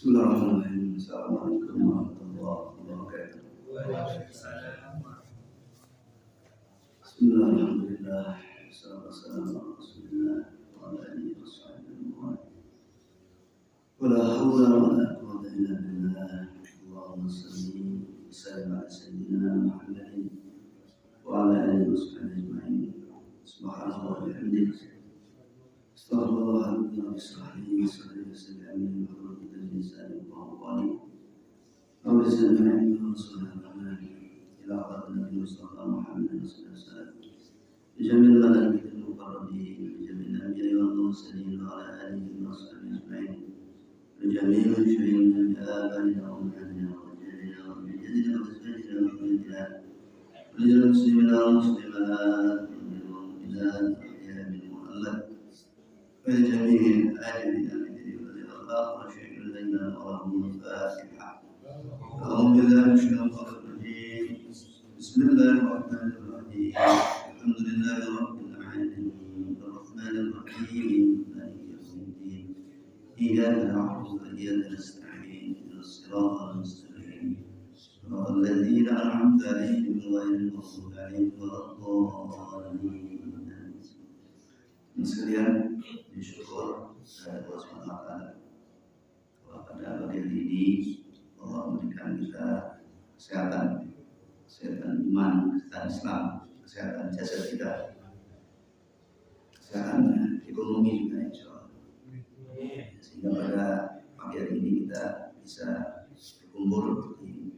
Bismillahirrahmanirrahim. Assalamualaikum warahmatullahi wabarakatuh. Bismillahirrahmanirrahim. Assalamualaikum warahmatullahi wabarakatuh. Wala hawla wala quwwata illa billah. Allahumma shalli wa sallim ala sayyidina Muhammadin wa ala alihi wa sahbihi ajma'in. Subhanallah wa bihamdihi. Astaghfirullahaladzim wa bismillahirrahmanirrahim. Assalamualaikum warahmatullahi wabarakatuh. Bismillahirrahmanirrahim. Ila hadratin Nabi Mustafa Muhammad sallallahu alaihi wasallam. Bijamil malaikatil muqarrabin, bijamil anbiya'i wal mursalin wa ala alihi wa sahbihi ajma'in. Bijamil syuhidina bi abaina wa ummatina wa jadina wa bijadina wa azwajina wa dhurriyyatina. Bijamil muslimina wa muslimat wal mu'minat wa ahya'i min mu'allaf. وجميع الآجلين من الله وشيء لنا ورحمه الفاتحة. أعوذ بالله من الشيطان الرجيم. بسم الله الرحمن الرحيم. الحمد لله رب العالمين الرحمن الرحيم مالك يوم الدين. إياك نعبد وإياك نستعين اهدنا الصراط المستقيم صراط الذين أنعمت عليهم غير المغضوب عليهم ولا الضالين. Sekalian bersyukur kepada Allah Subhanahu wa taala bahwa pada pagi hari ini Allah memberikan kita kesehatan iman, kesehatan Islam, kesehatan jasad kita, kesehatan ekonomi juga insyaallah. Sehingga pada pagi hari ini kita bisa berkumpul di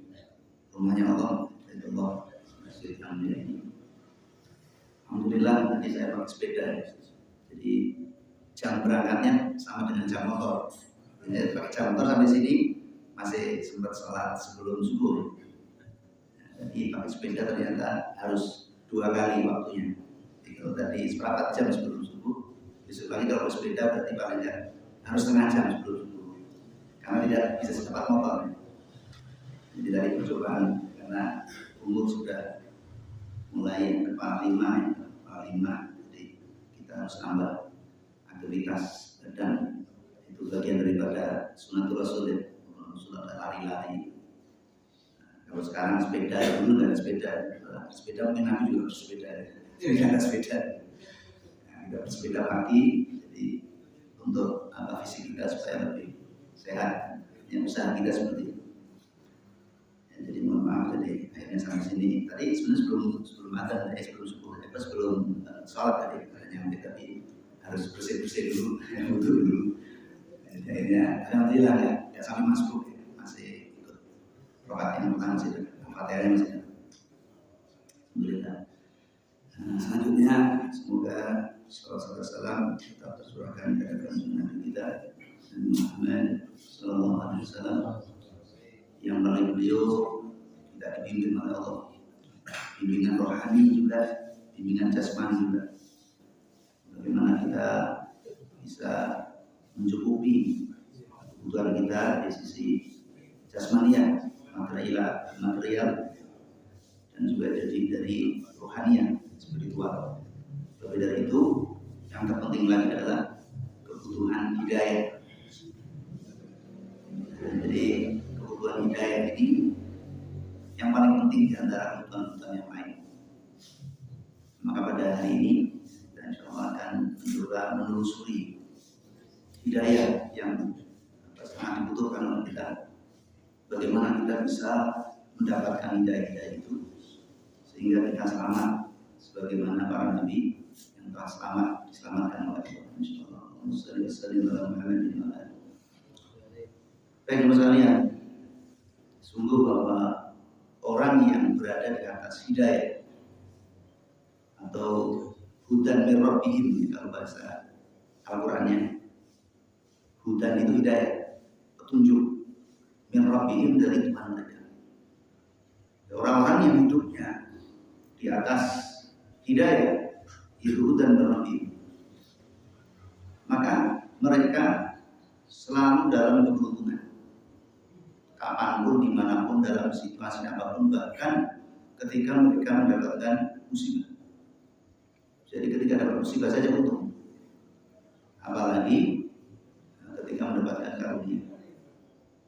rumahnya Allah, Baitullah Masjid Anbiya ini. Alhamdulillah tadi saya pakai sepeda. Jadi jam berangkatnya sama dengan jam motor. Jadi pakai jam motor sampai sini masih sempat sholat sebelum subuh. Jadi pakai sepeda ternyata harus 2 kali waktunya. Jadi kalau tadi seperempat jam sebelum subuh, besok lagi kalau sepeda berarti paling harus setengah jam sebelum subuh. Karena tidak bisa secepat motor. Jadi dari percobaan karena umur sudah mulai kepala 5. Harus tambah aktivitas badan, itu bagian daripada sunatul rasul ya, sunat lari-lari. Kalau sekarang sepeda, dulu nggak ada sepeda mungkin Nabi juga bersepeda, tidak ada sepeda. Kita bersepeda pagi, jadi untuk fisik kita supaya lebih sehat, yang usaha kita seperti itu. Ya, jadi mohon maaf, jadi akhirnya sampai sini. Tadi sebenarnya sebelum ada, sebelum subuh, sebelum sholat tadi. Tapi harus bersih dulu, wudhu dulu. Jadi akhirnya alhamdulillah ya sampai masuk ya, masih ikut rokat yang pertama masih ada, Fatihahnya masih ada. Alhamdulillah. Selanjutnya semoga salam tetap tersurahkan kepada Nabi kita Muhammad Sallallahu Alaihi Wasallam yang melalui beliau kita dibimbing oleh Allah, bimbingan rohani juga, bimbingan jasmani juga. Bagaimana kita bisa mencukupi kebutuhan kita di sisi jasmania, material, dan juga dari rohania, spiritual. Lebih dari itu, yang terpenting lagi adalah kebutuhan hidayah. Jadi kebutuhan hidayah ini yang paling penting di antara kebutuhan yang lain. Maka pada hari ini akan mencoba menelusuri hidayah yang sangat dibutuhkan oleh kita. Bagaimana kita bisa mendapatkan hidayah itu sehingga kita selamat sebagaimana para nabi yang telah diselamatkan oleh Allah. Insyaallah. Baik teman sekalian, sungguh bahwa orang yang berada di atas hidayah atau hudan min rabbihim kalau bahasa Al-Qur'annya. Hudan itu hidayah, petunjuk. Min rabbihim dari Tuhan mereka. Orang-orang yang hidupnya di atas hidayah itu hudan min rabbihim. Maka mereka selalu dalam keberuntungan. Kapanpun, dimanapun, dalam situasi apapun, bahkan ketika mereka mendapatkan musibah. Jadi ketika dapat musibah saja untung, apalagi ketika mendapatkan karunia.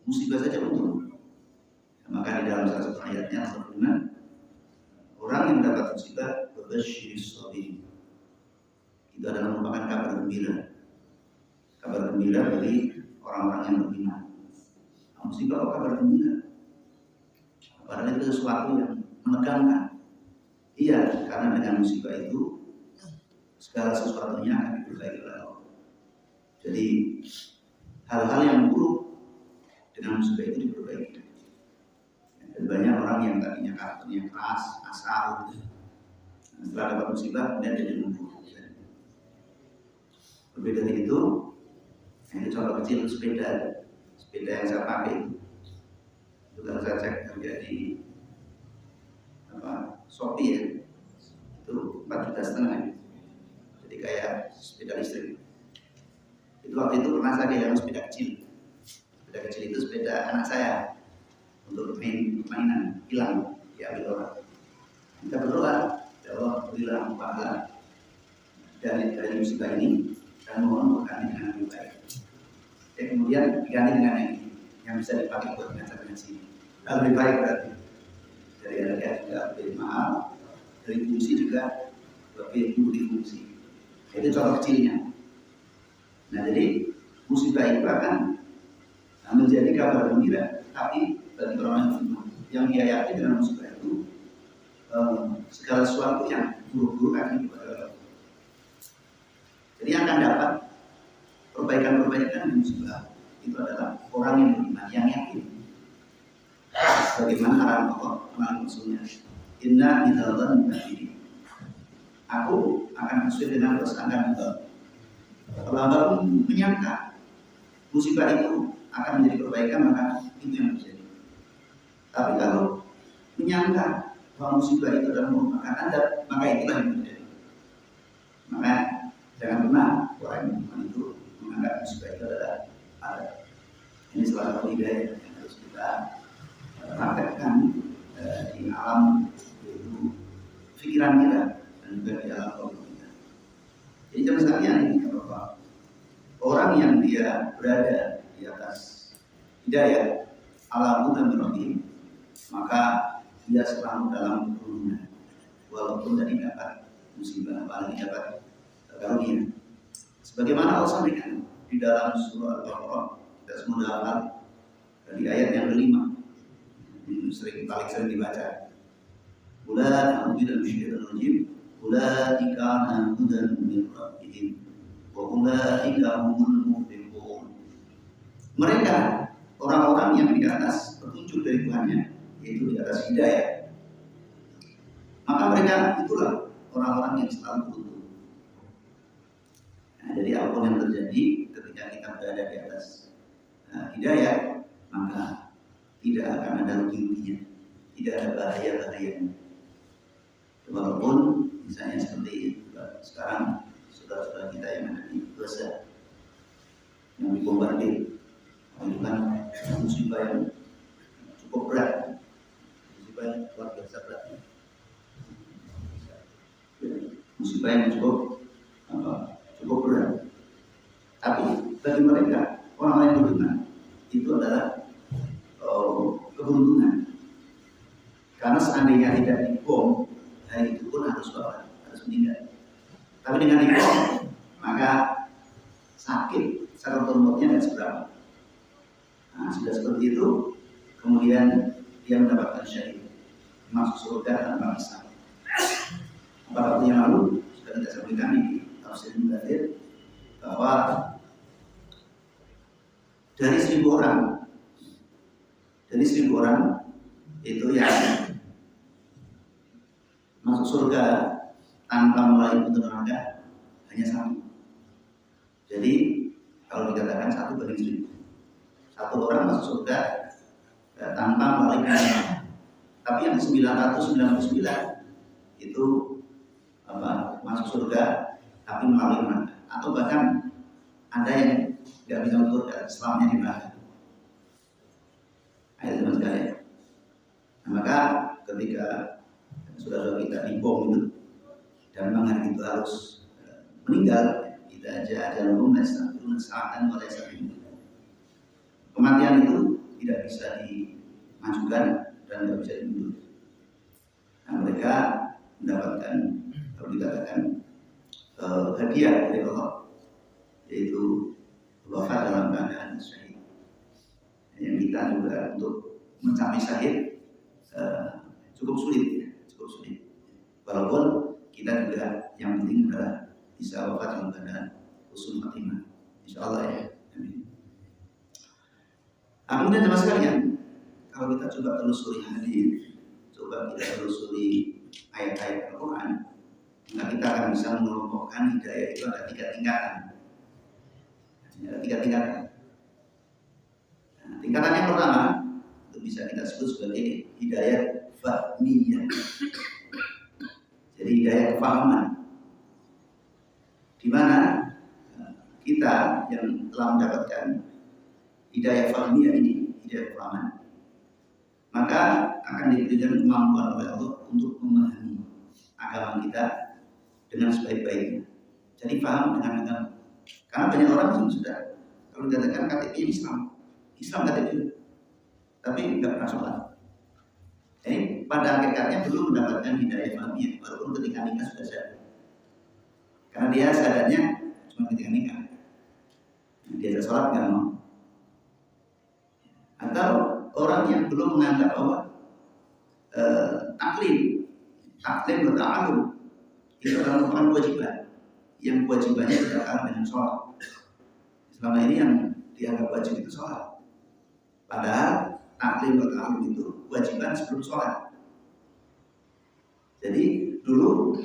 musibah saja untung. Maka di dalam salah satu ayatnya Allah berfirman, orang yang mendapat musibah babasyiris sabirin, itu adalah merupakan kabar gembira bagi orang-orang yang beriman. Musibah kabar gembira, padahal itu sesuatu yang menegangkan. Iya, karena dengan musibah itu segala sesuatunya akan diperbaiki oleh Allah. Jadi hal-hal yang buruk dengan musibah itu diperbaiki. Dan banyak orang yang tadinya karakternya keras, asal, setelah dapat musibah kemudian jadi lumpuh. Berbeda dari itu, ini contoh kecil sepeda yang saya pakai itu kalau saya cek harga di Shopee ya, itu 4,5 juta. Jadi kayak sepeda listrik. Itu waktu itu pernah saya kehilangan sepeda kecil. Sepeda kecil itu sepeda anak saya untuk mainan, hilang, diambil orang. Kita berdoa, ya Allah berilah pahala dari musibah ini dan mohon berkati dengan lebih baik. Ya, kemudian diganti dengan yang bisa dipakai buat ngajar-ngaji. Lebih baik berarti. Dari harga juga lebih mahal, dari fungsi juga lebih multifungsi. Itu contoh kecilnya. Nah, jadi musibah itu akan menjadi kabar gembira, tapi bagi orang yang dihayati dengan musibah itu segala sesuatu yang buruk-buruk akan dibawa. Jadi yang akan dapat perbaikan-perbaikan di musibah itu adalah orang yang beriman, yang yakin. Bagaimana arahan Allah melalui Rasulnya, Inna idzalan ba'idi. Aku akan sesuai dengan persangkaan Allah. Kalau Anda menyangka musibah itu akan menjadi perbaikan, maka itu yang terjadi. Tapi kalau menyangka bahwa musibah itu adalah merupakan adab, maka itulah yang terjadi. Maka jangan pernah orang yang beriman itu menganggap musibah itu adalah adab. Ini salah satu hidayah yang harus kita praktekkan di alam yaitu pikiran kita dan juga di alam Allah kita. Jadi jamaah sekalian ini bahwa orang yang dia berada di atas hidayah ala hudan rahim, maka dia selalu dalam keberuntungan walaupun tadi dapat musibah, apalagi dapat karunia. Sebagaimana Allah sampaikan di dalam surah Al-Baqarah, kita semua hafal dari ayat yang kelima, paling sering dibaca. Ulaika minal syaitanir rajim, ulaika ala hudan min rabbihim, wa ulaika humul muflihun. Mereka orang-orang yang di atas petunjuk dari Tuhannya, yaitu di atas hidayah. Maka mereka itulah orang-orang yang selalu beruntung. Nah, jadi apapun yang terjadi ketika kita berada di atas hidayah, maka tidak akan ada rugi-ruginya, tidak ada bahaya-bahayanya. Walaupun misalnya seperti sekarang saudara-saudara kita yang ada di Gaza yang dibombardir, itu kan musibah yang cukup berat, musibah yang luar biasa berat, musibah yang cukup berat. Tapi bagi mereka orang yang beriman itu adalah keberuntungan, karena seandainya tidak dibom, hari itu pun harus meninggal. Tapi dengan dibom, maka sakit secara turunnya tidak seberapa. Nah, sudah seperti itu, kemudian dia mendapatkan syahid, masuk surga tanpa hisab. Pada waktu yang lalu sudah kita sampaikan di tafsir Mudaththir bahwa dari 1.000 orang itu yang masuk surga tanpa melalui pintu neraka hanya 1. Jadi kalau dikatakan 1/1000, 1 orang masuk surga tanpa melalui pintu neraka. Tapi yang 999 itu masuk surga tapi melalui neraka, atau bahkan ada yang nggak bisa masuk surga selamanya di neraka. Ayat teman sekalian. Nah, maka ketika saudara kita dibom itu dan memang hari itu harus meninggal, kita aja lumnas saatan oleh saat ini. Kematian itu tidak bisa dimajukan dan tidak bisa diundur. Nah, mereka mendapatkan, kalau dikatakan hadiah dari Allah, yaitu wafat dalam keadaan syahid. Yang kita juga untuk mencapai syahid cukup sulit. Walaupun kita juga yang penting adalah bisa wafat dalam keadaan husnul khatimah, insyaallah ya. Amin. Kemudian teman sekalian, kalau kita coba telusuri hadis, coba kita telusuri ayat-ayat Al-Quran, maka kita akan bisa mengelompokkan hidayah itu ada 3 tingkatan. Ada 3 tingkatan. Nah, tingkatan yang pertama itu bisa kita sebut sebagai hidayah fahmiyah. Jadi hidayah kefahaman, di mana kita yang telah mendapatkan hidayah fahmiyah ini, hidayah kefahaman, maka akan diberikan kemampuan oleh Allah untuk memahami agama kita dengan sebaik-baiknya. Jadi paham dengan agama. Karena banyak orang yang sudah, kalau dikatakan KTP Islam KTP, tapi nggak pernah sholat. Jadi pada hakikatnya belum mendapatkan hidayah fahmiyah, walaupun ketika nikah sudah sadar. Karena dia sadarnya cuma ketika nikah. Dia sholat nggak mau. Atau orang yang belum menganggap bahwa taklim berta'alum itu adalah merupakan kewajiban, yang kewajibannya tidak kalah dengan sholat. Selama ini yang dianggap wajib itu sholat, padahal taklim berta'alum itu kewajiban sebelum sholat. Jadi dulu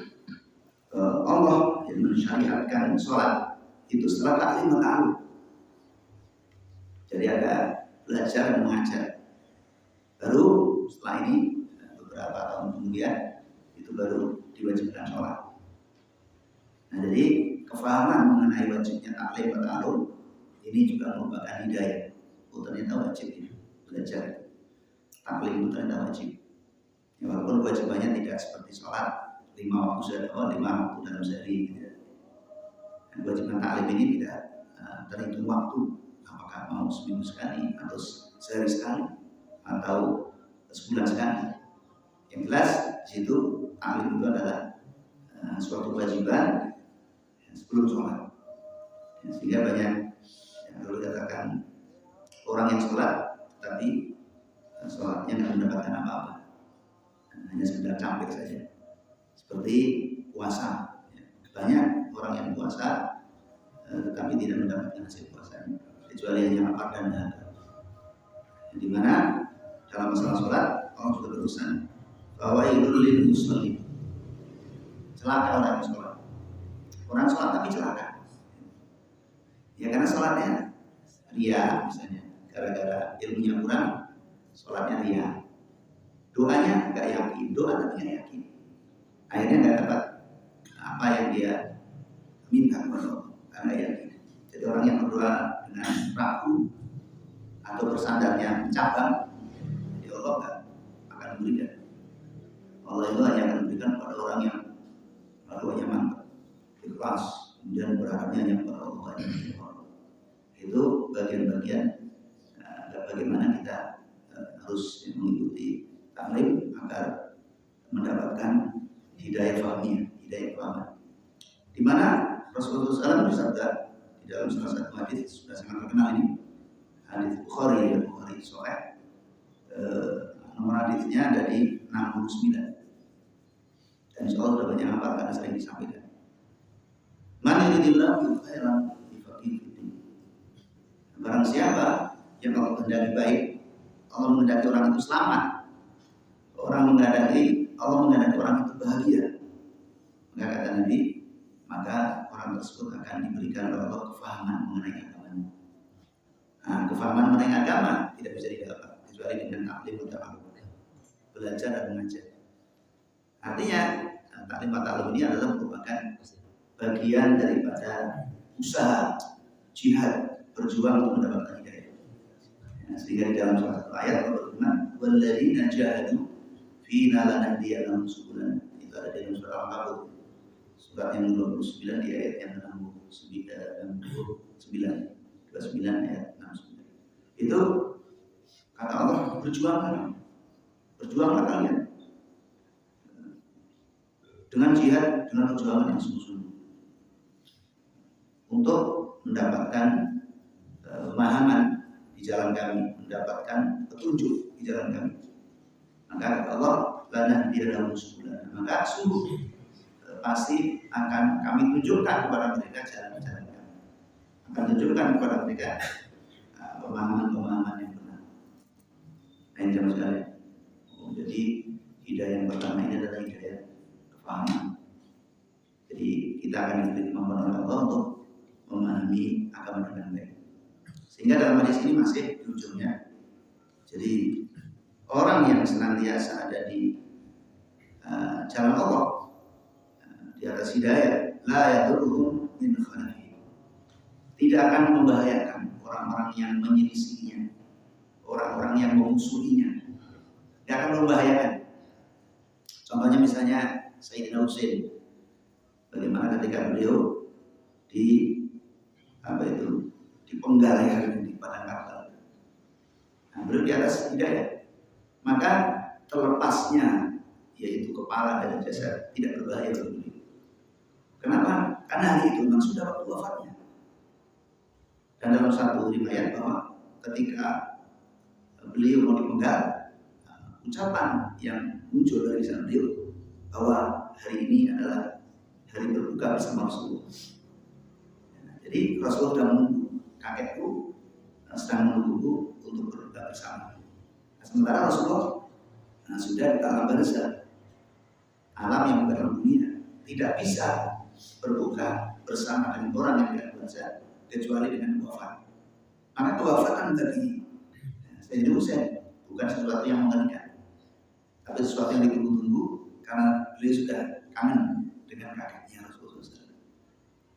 Allah yang mensyariatkan sholat itu setelah taklim berta'alum. Jadi ada belajar dan mengajar. Baru setelah ini beberapa tahun kemudian itu baru diwajibkan sholat. Nah, jadi kefahaman mengenai wajibnya taklim atau ta'alum ini juga merupakan hidayah. Oh, ternyata wajib ya, belajar taklim itu ternyata wajib. Ya, walaupun kewajibannya tidak seperti sholat 5 waktu sehari, 5 waktu dalam sehari. Gitu. Dan kewajiban taklim ini tidak terhitung waktu. Apakah mau seminggu sekali atau sehari sekali atau sebulan sekali. Yang jelas di situ taklim itu adalah suatu kewajiban sebelum sholat. Sehingga banyak yang kalau dikatakan orang yang sholat tapi sholatnya tidak mendapatkan apa-apa, hanya sekedar campik saja. Seperti puasa, banyak orang yang puasa tetapi tidak mendapatkan hasil puasanya, kecuali hanya lapar dan dahaga. Di mana dalam masalah sholat Allah juga berurusan bahwa itu lil muslim, celaka orang yang sholat. Orang sholat tapi celaka. Ya karena sholatnya ria misalnya, gara-gara ilmunya kurang, sholatnya ria. Doanya nggak yakin, doa tapi nggak yakin. Akhirnya nggak dapat apa yang dia minta kepada Allah karena yakin. Jadi orang yang berdoa dengan ragu atau bersandarnya mencabang, jadi Allah akan memberikan. Allah itu hanya akan memberikan kepada orang yang doanya mantap, ikhlas, kemudian berharapnya hanya kepada Allah. Itu bagian-bagian bagaimana kita harus mengikuti taklim agar mendapatkan hidayah fahmiyah, hidayah kefahaman. Di mana Rasulullah SAW bersabda di dalam salah satu hadis sudah sangat terkenal ini, hadis Bukhari Sahih, nomor hadisnya ada di 69. Dan insya Allah sudah banyak hafal karena sering disampaikan. Man yuridillahu khairan yufaqihu fiddin. Barang siapa yang Allah kehendaki baik, Allah menghendaki orang itu selamat, Allah menghendaki orang itu bahagia, maka kata Nabi, maka orang tersebut akan diberikan oleh Allah kefahaman mengenai agamanya. Nah, kefahaman mengenai agama tidak bisa didapat kecuali dengan taklim atau ta'alum, belajar dan mengajar. Artinya taklim atau ta'alum ini adalah merupakan bagian daripada usaha jihad berjuang untuk mendapatkan hidayah. Sehingga di dalam salah satu ayat Allah berfirman, "Walladzina jahadu fina lanahdiyannahum subulana." Itu ada di dalam surah Al-Ankabut, surat yang 29 di ayat yang 29 ayat 69. Itu berjuanglah kalian dengan jihad, dengan perjuangan yang sungguh-sungguh untuk mendapatkan pemahaman di jalan kami, mendapatkan petunjuk di jalan kami. Maka kata Allah, lana diadamu subulana, maka sungguh pasti akan kami tunjukkan kepada mereka jalan-jalan kami, akan tunjukkan kepada mereka pemahaman-pemahaman yang benar. Nah, ini jamaah sekalian. Jadi hidayah yang pertama ini adalah hidayah kefahaman. Jadi kita akan diberi kemampuan oleh Allah untuk memahami agama dengan baik. Sehingga dalam hadis ini masih di ujungnya. Jadi orang yang senantiasa ada di jalan Allah, di atas hidayah, la yadurruhum min khalafi, tidak akan membahayakan orang-orang yang menyelisihinya, orang-orang yang memusuhinya, tidak akan membahayakan. Contohnya misalnya Sayyidina Husain, bagaimana ketika beliau dipenggal ya, di padang Karbala. Nah, beliau di atas hidayah, maka terlepasnya yaitu kepala dari jasad tidak berbahaya bagi beliau. Kenapa? Karena hari itu memang sudah waktu wafatnya. Dan dalam satu riwayat bahwa ketika beliau mau dipenggal, ucapan yang muncul dari lisan beliau bahwa hari ini adalah hari berbuka bersama Rasulullah. Jadi Rasulullah sudah menunggu, kakekku sedang menunggu untuk berbuka bersama. Nah, sementara Rasulullah sudah di alam barzah, alam yang bukan dalam dunia, tidak bisa berbuka bersama dengan orang yang tidak barzah kecuali dengan wafat. Maka kewafatan bagi Sayyidina Husain bukan sesuatu yang mengerikan, tapi sesuatu yang ditunggu-tunggu karena beliau sudah kangen dengan kakeknya Rasulullah.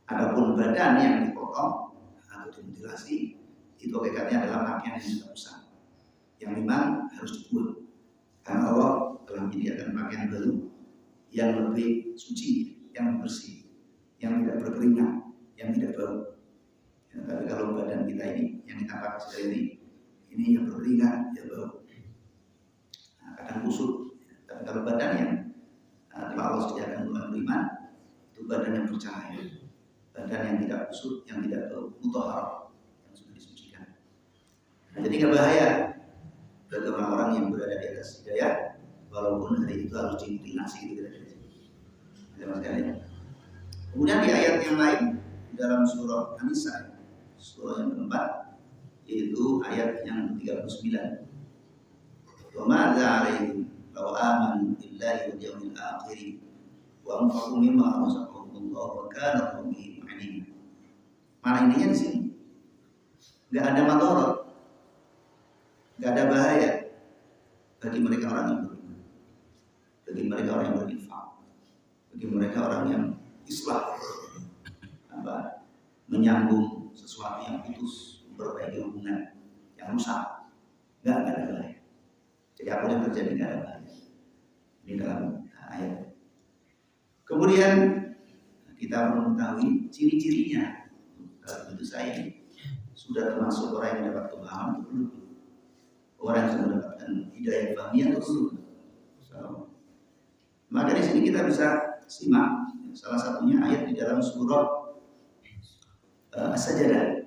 Adapun badan yang dipotong atau dimutilasi itu hakikatnya adalah pakaian yang sudah rusak, yang memang harus dibuang. Karena Allah telah menyediakan pakaian baru yang lebih suci, yang bersih, yang tidak berkeringat, yang tidak bau. Ya, tapi kalau badan kita ini yang kita pakai sehari ini yang berkeringat, ya bau. Nah, kadang kusut. Tapi kalau badan yang telah Allah sediakan untuk beriman, itu badan yang bercahaya, badan yang tidak kusut, yang tidak bau, mutahhar, yang sudah disucikan. Nah, jadi nggak bahaya bagi orang-orang yang berada di atas hidayah, walaupun hari itu harus dimutilasi gitu dari sini. Kemudian di ayat yang lain di dalam surah An-Nisa, surah yang keempat, yaitu ayat yang 39. Wa ma'adza 'alaihim law amanu billahi wal yawmil akhir wa anfaqu mimma razaqahumullah wa kana bihim 'alima. Mana intinya di sini? Enggak ada madharat, enggak ada bahaya bagi mereka orang yang beriman, bagi mereka orang yang berinfak, bagi mereka orang yang islah, menyambung sesuatu yang putus, memperbaiki hubungan yang rusak, enggak ada bahaya. Jadi apa yang terjadi enggak ada bahaya. Ini dalam ayat. Kemudian kita perlu mengetahui ciri-cirinya. Kalau itu saya sudah termasuk orang yang dapat pemahaman atau belum? Orang yang sudah mendapatkan hidayah fahmiyah atau belum? Maka di sini kita bisa simak salah satunya ayat di dalam surah As-Sajdah,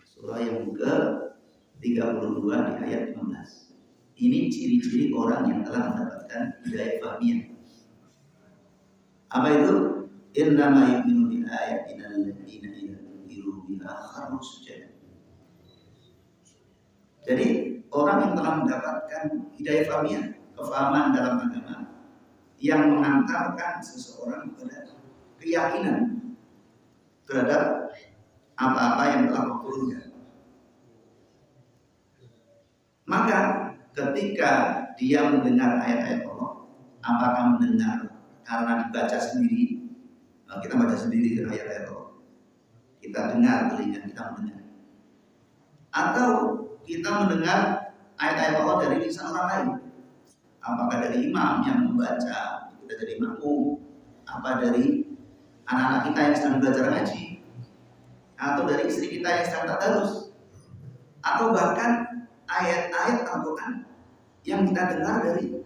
surah yang ke-32 di ayat 15. Ini ciri-ciri orang yang telah mendapatkan hidayah fahmiyah. Apa itu? Innama yu'minu bi ayatina alladziina idza dzukiru biha kharru sujada. Jadi orang yang telah mendapatkan hidayah fahmiyah, kefahaman dalam agama, yang mengantarkan seseorang kepada keyakinan terhadap apa-apa yang telah Allah turunkan. Maka ketika dia mendengar ayat-ayat Allah, apakah mendengar karena dibaca sendiri? Kita baca sendiri ayat-ayat Allah, kita dengar, telinga kita mendengar. Atau kita mendengar ayat-ayat Allah dari lisan orang lain? Apakah dari imam yang membaca, kita jadi makmum? Apa dari anak-anak kita yang sedang belajar ngaji? Atau dari istri kita yang sedang tadarus? Atau bahkan ayat-ayat Al-Quran yang kita dengar dari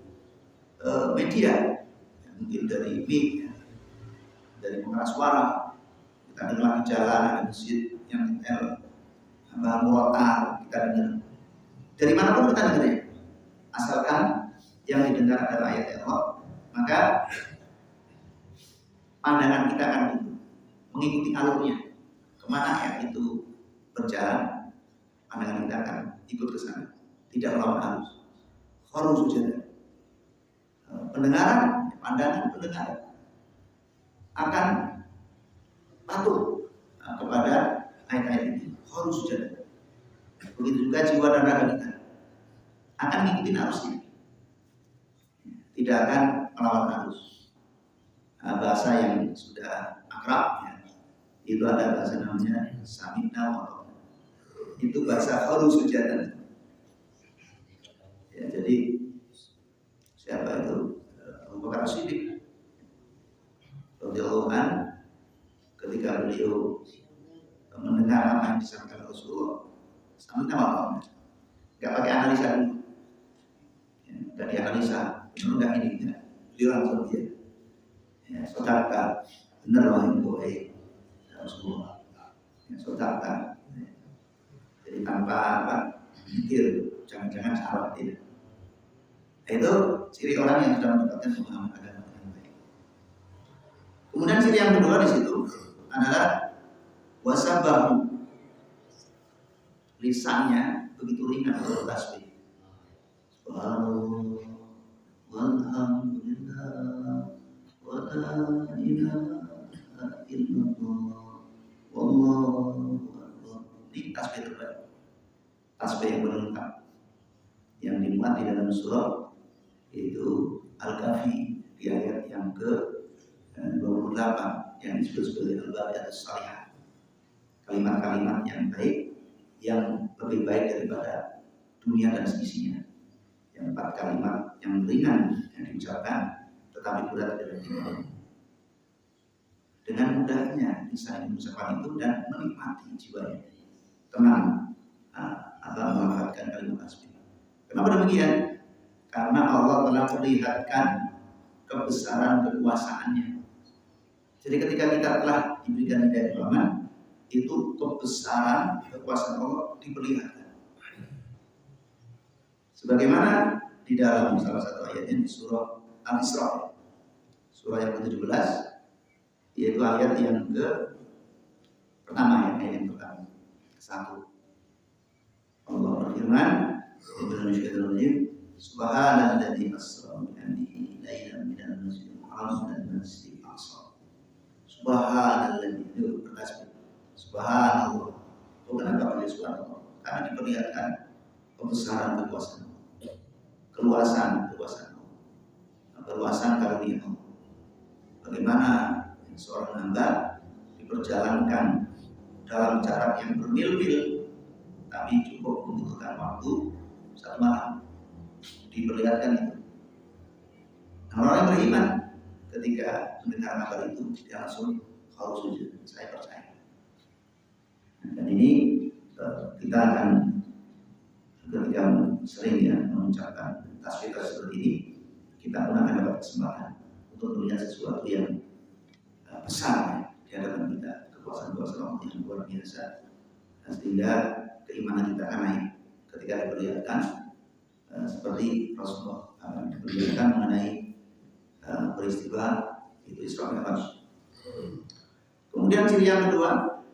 media, mungkin dari mic, dari pengeras suara. Kita dengar di jalan ada masjid yang bahan murotal, kita dengar. Dari manapun kita dengar ya, asalkan yang didengar adalah ayat Allah, maka pandangan kita akan mengikuti alurnya. Kemana ayat itu berjalan, pandangan kita akan ikut ke sana, tidak melawan arus. Kharus sujud. Pendengaran, pandangan pendengaran akan patuh kepada ayat-ayat ini. Kharus sujud. Begitu juga jiwa dan raga kita akan mengikuti arusnya, tidak akan melawan arus. Bahasa yang sudah akrab ya, itu ada bahasa namanya sami'na wa ata'na. Itu bahasa kharus sujud. Ya, jadi siapa itu? Abu Bakar As-Siddiq radhiyallahu anhu, ketika beliau mendengar apa yang disampaikan Rasulullah, sami'na wa ata'na, nggak pakai analisa dulu, nggak dianalisa, benar nggak ini, ya. Beliau langsung dia, ya, saudara, benar wahai boy, Rasulullah, ya, saudara, jadi tanpa apa, mikir, jangan-jangan salah tidak. Itu ciri orang yang sudah mendapatkan pemahaman agama yang baik. Kemudian ciri yang kedua di situ adalah wasabahu, lisannya begitu ringan untuk tasbih. Subhanallah walhamdulillah wa la ilaha illallah wallahu akbar. Ini tasbih terbaik, tasbih yang lengkap yang dimuat di dalam surah itu Al-Kahfi di ayat yang ke-28 yang disebut sebagai al-baqiyatus shalihah, kalimat-kalimat yang baik, yang lebih baik daripada dunia dan seisinya. Yang 4 kalimat yang ringan yang diucapkan tetapi berat dalam jiwa. Dengan mudahnya bisa mengucapkan itu dan menikmati jiwanya, tenang atau melafazkan kalimat tasbih. Kenapa demikian? Karena Allah telah perlihatkan kebesaran kekuasaannya. Jadi ketika kita telah diberikan hidayah iman, itu kebesaran kekuasaan Allah diperlihatkan. Sebagaimana di dalam salah satu ayatnya di surah Al-Isra, surah yang ke-17, yaitu ayat yang pertama, ayat yang pertama, ke-1. Allah berfirman, Subhanalladzi asra bi 'abdihi lailan minal masjidil haram ilal masjidil aqsa. Subhanalladzi, itu bertasbih. Subhanallah. Kenapa pakai subhanallah? Karena diperlihatkan kebesaran kekuasaan Allah, keluasan kekuasaan Allah, keluasan karunia Allah. Bagaimana seorang hamba diperjalankan dalam jarak yang bermil-mil, tapi cukup membutuhkan waktu 1 malam, diperlihatkan itu. Nah, orang yang beriman ketika mendengar kabar itu dia langsung harus sujud, saya percaya. Dan ini kita akan ketika sering ya mengucapkan tasbih seperti ini, kita pun akan dapat kesempatan untuk melihat sesuatu yang besar di hadapan kita, kekuasaan-kekuasaan Allah yang luar biasa, sehingga keimanan kita akan naik ketika diperlihatkan seperti Rasulullah diperlihatkan mengenai peristiwa itu Isra Mi'raj. Kemudian ciri yang kedua,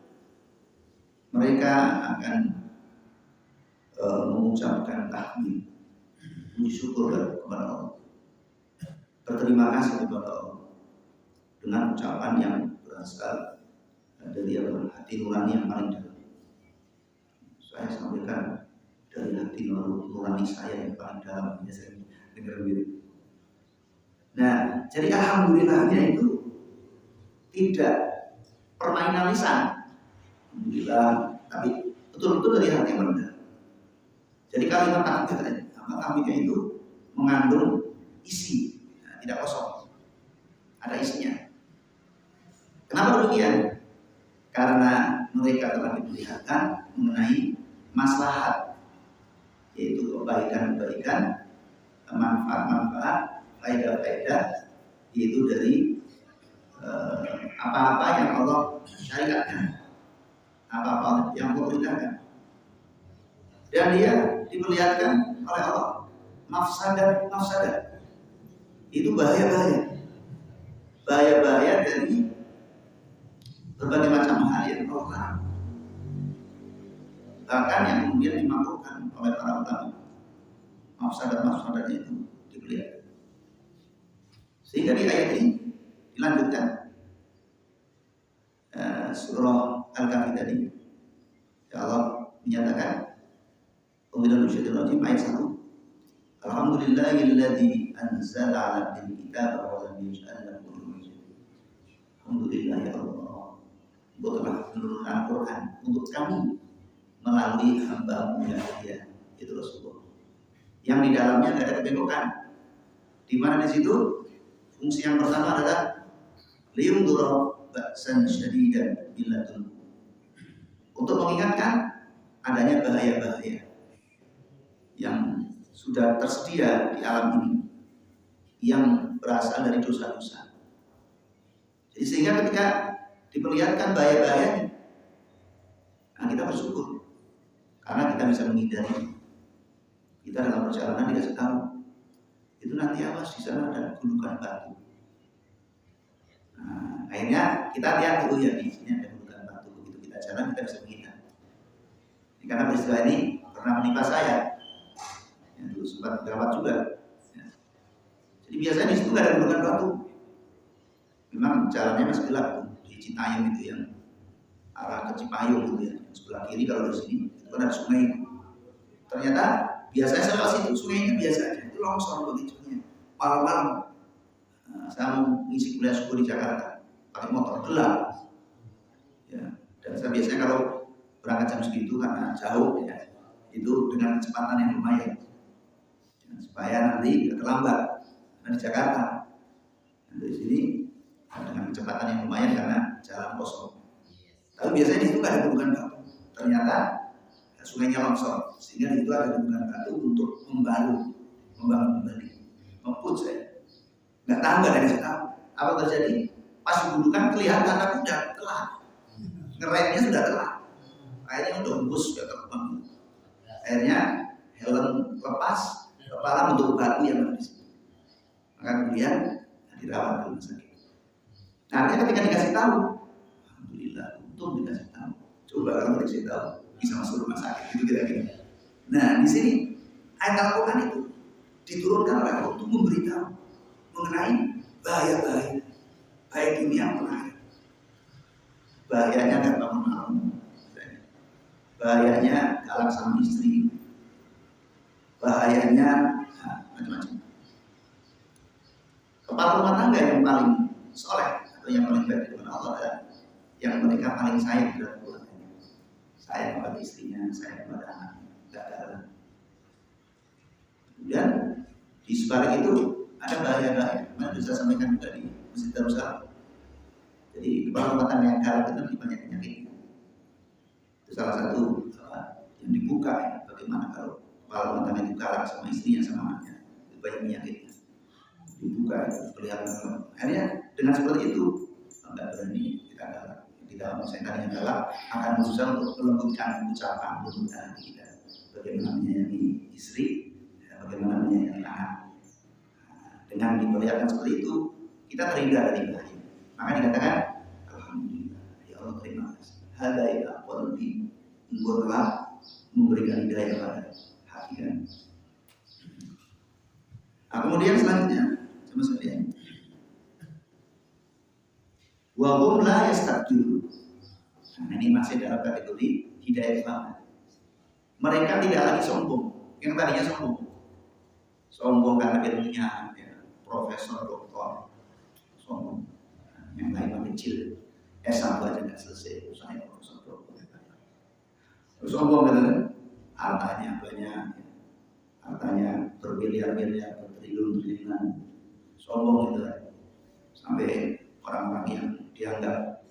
mereka akan mengucapkan tahmid, puji syukur kepada Allah, berterima kasih kepada Allah dengan ucapan yang berasal dari hati nurani yang paling dalam. Saya sampaikan dari hati nurani saya yang paling dalam, biasanya dengar begitu. Nah, jadi alhamdulillahnya itu tidak permainan lisan, alhamdulillah, tapi betul-betul dari hati yang benar. Jadi kalimat tahmidnya itu mengandung isi, tidak kosong, ada isinya. Kenapa demikian? Karena mereka telah diperlihatkan mengenai maslahat, yaitu kebaikan-kebaikan manfaat-manfaat, faedah-faedah itu dari apa-apa yang Allah syariatkan, apa-apa yang Allah perintahkan, dan dia diperlihatkan oleh Allah mafsadat itu bahaya dari berbagai macam hal yang Allah larang, bahkan yang kemudian dimakruhkan oleh para ulama. Mafsadat itu diperlihatkan, sehingga di ayat ini dilanjutkan surah Al-Kahfi tadi, ya Allah menyatakan ayat 1, Alhamdulillahilladzi anzala 'alal kitaba wa lam yaj'al lahu iwaja. Alhamdulillah ya Allah, Engkau telah menurunkan Al-Quran untuk kami melalui hamba-Mu yang mulia, itu Rasulullah, yang di dalamnya tidak ada kebelokan. Di mana di situ fungsi yang pertama adalah liyundura ba'san syadidan billadun, untuk mengingatkan adanya bahaya-bahaya yang sudah tersedia di alam ini yang berasal dari dosa-dosa. Jadi sehingga ketika diperlihatkan bahaya-bahayanya, nah kita bersyukur karena kita bisa menghindari. Kita dalam perjalanan dikasih tahu, itu nanti awas di sana ada gundukan batu. Nah, akhirnya kita hati-hati, oh ya di sini ada gundukan batu. Begitu kita jalan kita bisa menghindar. Karena peristiwa ini pernah menimpa saya, yang dulu sempat dirawat juga. Ya. Jadi biasanya di situ nggak ada gundukan batu. Memang jalannya masih gelap di Citayam itu yang arah ke Cipayung gitu ya. Sebelah kiri kalau di sini itu kan ada sungai itu. Ternyata biasanya saya lewat situ, sungainya biasa aja, itu longsor begitunya. Malam-malam saya mau ngisi kuliah subuh di Jakarta, pakai motor gelap. Ya, dan saya biasanya kalau berangkat jam segitu karena jauh ya, itu dengan kecepatan yang lumayan, ya, supaya nanti tidak terlambat. Nah, di Jakarta, dan dari sini dengan kecepatan yang lumayan karena jalan kosong. Tapi biasanya di situ nggak ada gundukan batu. Ternyata sungainya longsor, sehingga itu ada gundukan batu untuk membangun kembali, memput saya. Nggak tahu, nggak ada yang tahu apa terjadi. Pas gundukan kelihatan tapi udah telat, ngeremnya sudah telat, akhirnya udah embus, sudah terbang. Akhirnya helm lepas, kepala bentuk batu yang ada di situ. Maka kemudian dirawat di rumah sakit. Nah, artinya ketika dikasih tahu, alhamdulillah, untung dikasih tahu. Coba kalau dikasih tahu, bisa masuk rumah sakit, itu kira-kira. Nah, di sini ayat Al-Quran itu diturunkan oleh Allah untuk memberitahu mengenai bahaya-bahaya, baik dunia maupun akhirat. Bahayanya nggak bangun malam, bahayanya galak sama istri, bahayanya macam-macam. Kepala rumah tangga yang paling soleh atau yang paling baik dengan Allah adalah yang mereka paling sayang terhadap keluarganya, sayang kepada istrinya, sayang kepada anaknya, tidak ada. Dan di sebalik itu ada bahaya-bahaya. Mana bisa sampaikan juga di Masjid Darussalam. Jadi kepala rumah tangga yang galak itu banyak penyakit. Itu salah satu yang dibuka ya. Bagaimana kalau kepala rumah tangga itu galak sama istrinya sama anaknya, itu banyak penyakitnya. Dibuka itu kelihatan. Akhirnya dengan seperti itu nggak berani kita galak. Di dalam setan yang galak akan berusaha untuk melembutkan ucapan dan kita. Bagaimana menyayangi istri, bagaimana menyayangi anak. Dengan diperlihatkan seperti itu, kita terhindar dari bahaya. Maka dikatakan, alhamdulillah, ya Allah terima kasih. Hadaika qalbi, Engkau telah memberikan hidayah pada hati kami. Nah, kemudian selanjutnya, sama sekalian, wa hum la yastakbirun. Nah, ini masih dalam kategori hidayah selamat. Mereka tidak lagi sombong. Yang tadinya sombong karena ilmunya, ya, profesor, doktor, sombong. Yang lain mah kecil, S1 aja nggak selesai, saya profesor doktor. Sombong kan, hartanya banyak, hartanya bermiliar-miliar, bertriliun-triliunan, sombong gitu, sampai orang-orang yang dianggap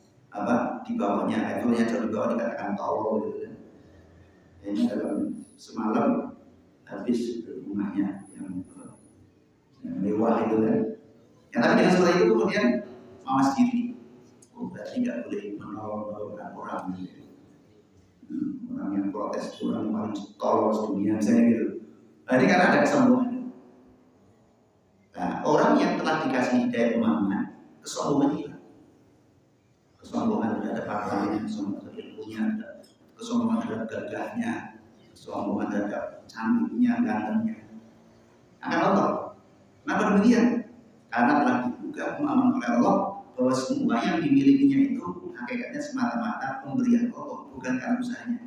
di bawahnya, levelnya jauh di bawah dikatakan tolol gitu. Ini dalam semalam habis rumahnya yang mewah itu kan. Ya, tapi dengan seperti itu kemudian mawas diri. Oh, berarti nggak boleh menolong-nolongkan orang gitu. Orang yang protes, orang yang paling tolol dunia misalnya gitu. Nah, ini karena ada kesombongan. Nah, orang yang telah dikasih hidayah pemahaman, kesombongan hilang. Kesombongan terhadap hartanya, kesombongan terhadap ilmunya, kesombongan terhadap gagahnya, kesombongan terhadap cantiknya, gantengnya akan lontong. Kenapa demikian? Karena telah dibuka pemahaman oleh Allah bahwa semua yang dimilikinya itu hakikatnya semata-mata pemberian Allah, bukan karena usahanya.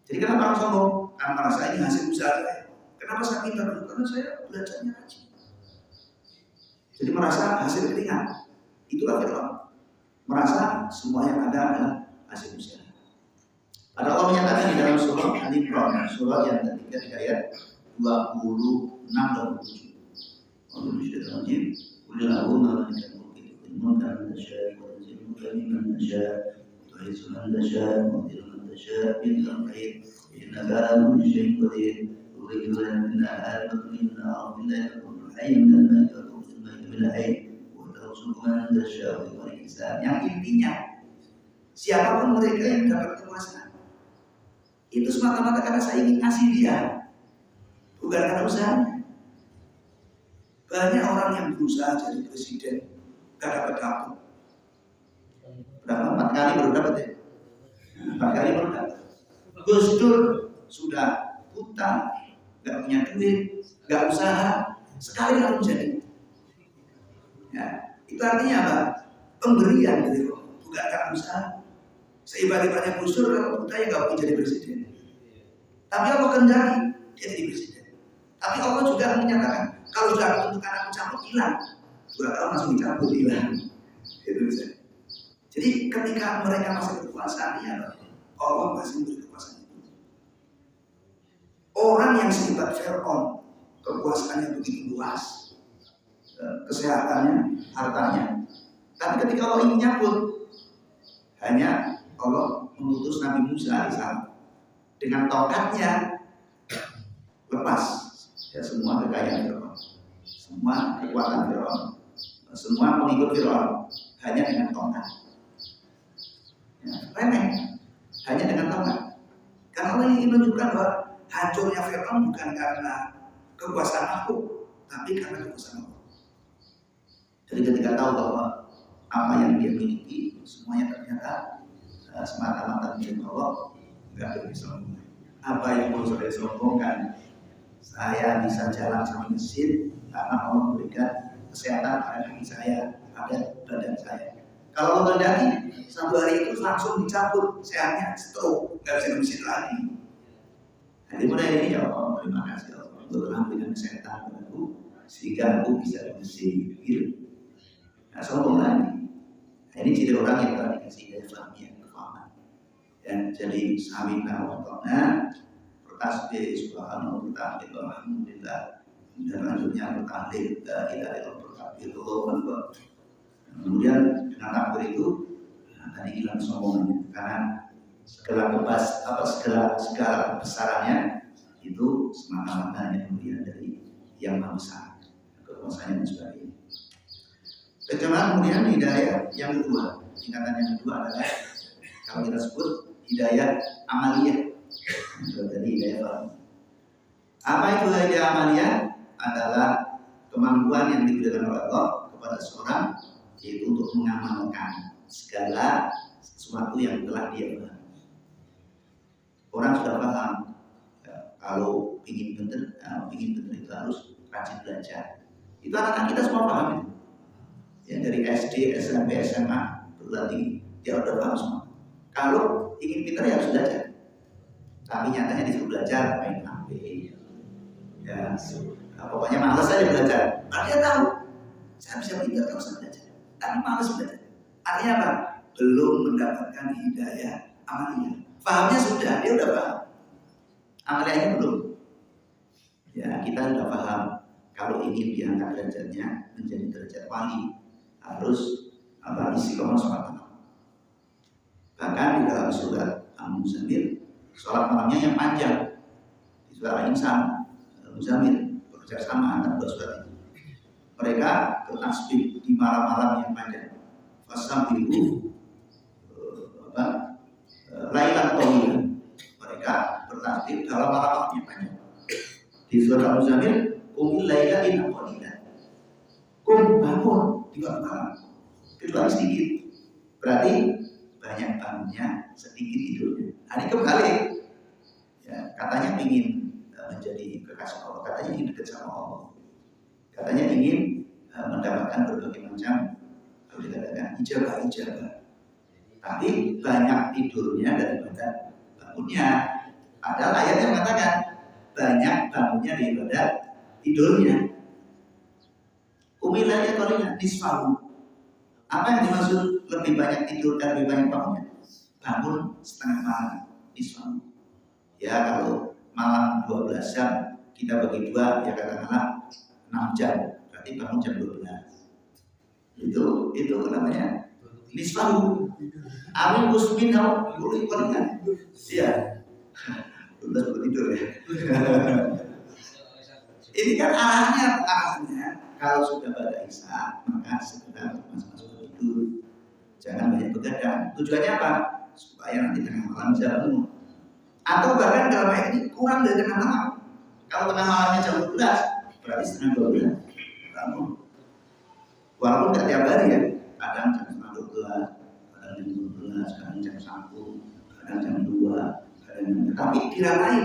Jadi kenapa orang sombong? Karena merasa ini hasil usaha saya. Kenapa saya pintar? Karena saya belajarnya rajin. Jadi merasa hasil keringat. Itulah Fir'aun. Merasa semua yang ada adalah hasil usaha. Ada Allah menyatakan di dalam surah Al-Imran, surah yang ketiga di ayat 26 dan 27. Allah berfirman, "Qul lahu ma malikal mulki tu'minu man tasha' wa tu'izzu man tasha' wa tu'izzu man tasha' wa tu'izzu man tasha' bil khair innaka ala kulli syai'in qadir tu'izzu man tasha' wa tu'izzu man tasha' wa tu'izzu man tasha' wa tarzuqu man tasha' bi ghairi hisab." Yang intinya siapapun mereka yang dapat kekuasaan itu semata-mata karena saya ingin kasih dia, bukan karena usahanya. Banyak orang yang berusaha jadi presiden, gak dapat. Berapa? 4 kali baru dapat ya? 4 kali baru dapat. Gus Dur sudah buta, gak punya duit, gak usaha, sekali lalu jadi. Ya, itu artinya apa? Pemberian gitu, bukan karena usaha. Sehebat-hebatnya Gus Dur kalau buta ya gak mungkin jadi presiden. Tapi Allah kehendaki dia jadi presiden. Tapi Allah juga menyatakan kalau sudah ketentukan aku cabut hilang, 2 tahun langsung dicabut hilang. Itu bisa. Jadi ketika mereka masih berkekuasaan, ya Allah masih memberi kekuasaan itu. Orang yang sehebat Fir'aun, kekuasaannya begitu luas, kesehatannya, hartanya. Tapi ketika Allah ingin nyabut, hanya Allah mengutus Nabi Musa alaihissalam dengan tongkatnya lepas ya semua kekayaan Fir'aun, semua kekuatan Fir'aun, semua pengikut Fir'aun hanya dengan tongkat. Ya, remeh, hanya dengan tongkat. Karena Allah ingin menunjukkan bahwa hancurnya Fir'aun bukan karena kekuasaan makhluk, tapi karena kekuasaan Allah. Jadi ketika tahu bahwa apa yang dia miliki semuanya ternyata semata-mata milik Allah, nggak ada disombongkan. Apa yang mau saya sombongkan? Saya bisa jalan sama mesin karena Allah memberikan kesehatan pada kaki saya, pada badan saya. Kalau Allah kehendaki, satu hari itu langsung dicabut sehatnya, stroke, nggak bisa mesin lagi. Jadi mulai ini ya Allah, terima kasih Allah untuk telah memberikan kesehatan padaku sehingga aku bisa mesin hidup. Nah, sombong lagi. Nah, ini ciri orang yang telah dikasih hidayah fahmiyah, kefahaman. Dan jadi sami'na wa ata'na, bertasbih subhanallah, bertahlil alhamdulillah, dan lanjutnya bertahlil la ilaha illallah, bertakbir Allahu akbar. Kemudian dengan takbir itu tadi hilang sombongannya karena segala kebesarannya itu semata-mata hanya pemberian dari yang maha besar, kekuasaannya dan sebagainya. Kemudian hidayah yang kedua, tingkatan yang kedua adalah kalau kita sebut hidayah amaliyah. Jadi hidayah fahmiyah. Apa itu hidayah amaliyah? Adalah kemampuan yang diberikan oleh Allah kepada seorang, yaitu untuk mengamalkan segala sesuatu yang telah dia pahami. Orang sudah paham ya, kalau ingin benar itu harus rajin belajar. Itu anak-anak kita semua paham itu. Ya, dari SD, SMP, SMA, berlatih dia udah paham semua. Kalau ingin pintar ya harus belajar. Tapi nyatanya disuruh belajar main HP. Ya, pokoknya malas saja belajar. Padahal dia tahu saya bisa pintar kalau saya belajar. Tapi malas belajar. Artinya apa? Belum mendapatkan hidayah amaliyah. Pahamnya sudah, dia udah paham. Amaliyahnya belum. Ya, kita sudah paham kalau ingin diangkat derajatnya menjadi derajat wali harus istiqomah sholat malam. Bahkan di dalam surat Al-Muzammil, sholat malamnya yang panjang. Di surat Al-Insan, Al-Muzammil bekerja sama antara 2 surat itu. mereka bertasbih di malam-malam yang panjang. Fasabihu lailan tawilan. Mereka bertasbih dalam malam-malam yang panjang. Di surat Al-Muzammil, qumil laila illa qalilan. Bangun di waktu malam kecuali sedikit. Berarti banyak bangunnya, sedikit tidurnya. Hari kebalik. Ya, katanya ingin menjadi kekasih Allah, katanya ingin dekat sama Allah, katanya ingin mendapatkan berbagai macam, kalau dikatakan ijabah. Tapi banyak tidurnya daripada bangunnya. Ada ayat yang mengatakan banyak bangunnya daripada tidurnya. Umilanya kalinya nisfahu. Apa yang dimaksud lebih banyak tidur dan lebih banyak bangunnya? Bangun setengah malam, nisfahu. Ya kalau malam 12 jam kita bagi dua, ya katakanlah 6 jam, berarti bangun jam 12. Itu namanya nisfahu. Amin muslimin tau boleh kan? Iya. Udah tidur ya. Ini kan arahnya kalau sudah pada isya maka segera masuk tidur. Jangan banyak begadang. Tujuannya apa? Supaya nanti tengah malam bisa bangun. Atau bahkan dalam ayat ini kurang dari tengah malam. Kalau tengah malamnya jam 12, berarti setengah 12 bangun. Walaupun tidak tiap hari ya, kadang jam setengah 12, kadang jam 12, kadang jam 1, kadang jam 2, kadang jam... Tapi kirain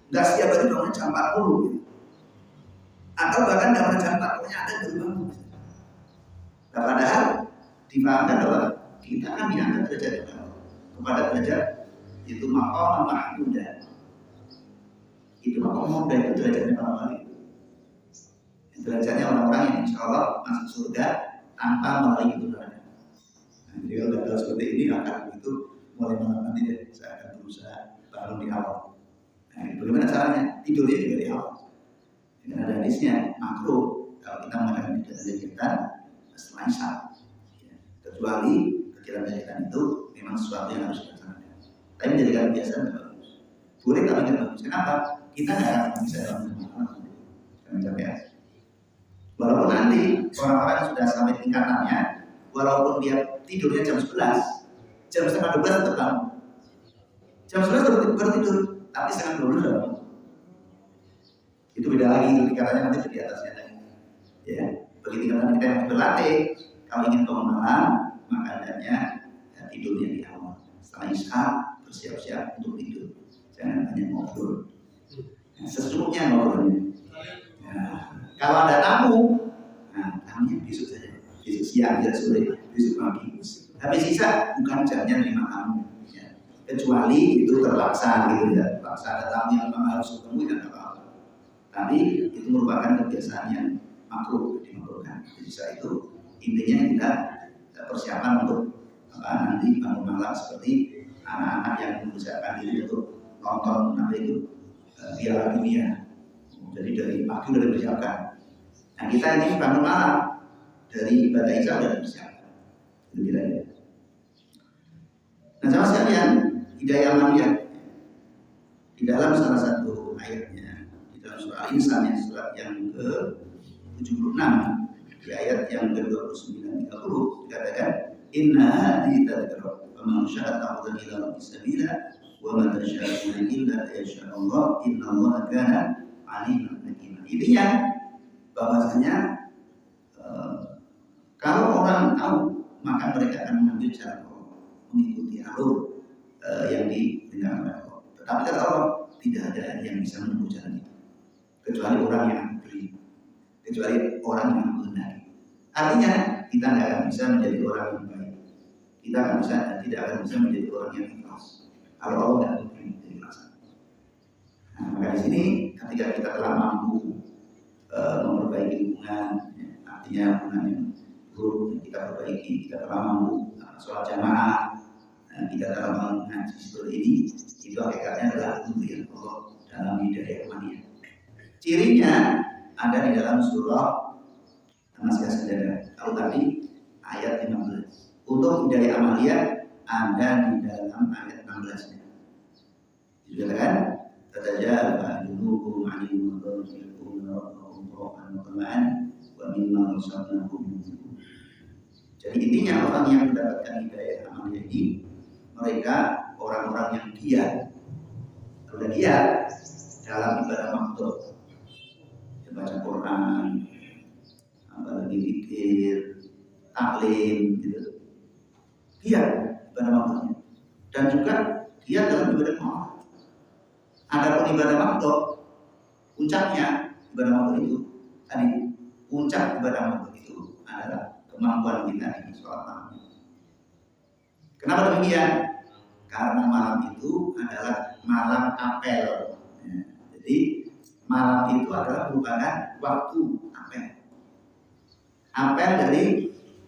nggak setiap hari bangun jam 40 gitu. Atau bahkan dalam jam 40 ada baru bangun. Nah, padahal difahamkan bahwa kita kan diangkat derajat kepada derajat itu maqam mahmudah. Itu maqam mahmudah itu derajatnya para wali. Derajatnya orang-orang yang insya Allah masuk surga tanpa melalui itu neraka. Nah, jadi kalau gagal seperti ini akan itu mulai malam nanti deh saya akan berusaha bangun di awal. Nah, bagaimana caranya? Tidurnya juga di awal. Dengan ada hadisnya makruh kalau kita mengadakan kegiatan setelah isya. Ya, kecuali kegiatan itu memang sesuatu yang harus dilaksanakan. Tapi menjadikan kebiasaan tidak bagus. Boleh tapi tidak bagus. Kenapa? Kita nggak akan bisa dalam malam. Jangan capek. Walaupun nanti orang-orang yang sudah sampai tingkatannya, walaupun dia tidurnya jam 11, jam setengah 12 tetap bangun. Jam 11 baru tidur, tapi setengah 12 sudah bangun. Itu beda lagi, itu tingkatannya nanti di atasnya lagi. Ya, bagi tingkatan kita yang berlatih, kalau ingin bangun malam, maka hendaknya tidurnya di awal. Setelah isya bersiap-siap untuk tidur, jangan banyak ngobrol. Sesungguhnya ngobrolnya. Ya, kalau ada tamu, nah tamunya besok saja, besok siang, besok sore, besok pagi. Habis sisa bukan jamnya 5 tamu, ya. Kecuali itu terpaksa gitu ya, terpaksa ada tamu yang memang harus ketemu dan apa-apa. Tapi itu merupakan kebiasaan yang makruh dimakruhkan. Sisa itu intinya kita persiapan untuk nanti bangun malam seperti anak-anak yang mempersiapkan diri untuk nonton itu Piala Dunia. Jadi dari pagi sudah dipersiapkan. Nah kita ini bangun malam dari ibadah isya sudah dipersiapkan. Itu kira-kira. Nah sama sekalian hidayah manusia di dalam salah satu ayatnya di dalam surah Al-Insan yang surat yang ke-76 di ayat yang ke-29-30 dikatakan inna hadhihi tadhkirah faman syaa'a ittakhadha ila rabbis sabila wa ma tasyaa'una illa yasha Allah innallaha kana aliman hakim. Intinya bahwasanya kalau orang tahu maka mereka akan mengambil jalan Allah, mengikuti alur yang didengar oleh Allah. Tetapi kata Allah tidak ada yang bisa menempuh jalan itu kecuali orang yang beri, kecuali orang yang mengenali. Artinya kita tidak akan bisa menjadi orang yang baik. Kita tidak akan bisa menjadi orang yang ikhlas kalau Allah tidak memberi keikhlasan. Nah, maka di sini ketika kita telah mampu memperbaiki hubungan, ya, artinya hubungan yang buruk kita perbaiki, kita telah mampu sholat jamaah, kita telah mampu ngaji seperti ini, itu hakikatnya adalah pemberian Allah dalam hidayah manusia. Cirinya ada di dalam surah An-Nasr saudara. Kalau tadi ayat 15. Untuk hidayah amalia ada di dalam ayat 16-nya. Dikatakan tatajaba junubuhum 'anil mudallin yaquluna rabbahum ra'an wa tama'an wa mimma razaqnahum. Jadi intinya orang yang mendapatkan hidayah amaliyah ini mereka orang-orang yang giat. Sudah giat dalam ibadah makhluk, baca Quran, apalagi zikir, taklim, gitu. Giat ibadah makhluknya. Dan juga giat dalam ibadah makhluk. Adapun ibadah makhluk, puncaknya ibadah makhluk itu tadi, puncak ibadah makhluk itu adalah kemampuan kita di sholat malam. Kenapa demikian? Karena malam itu adalah malam apel. Ya, jadi malam itu adalah merupakan waktu apel. Apel dari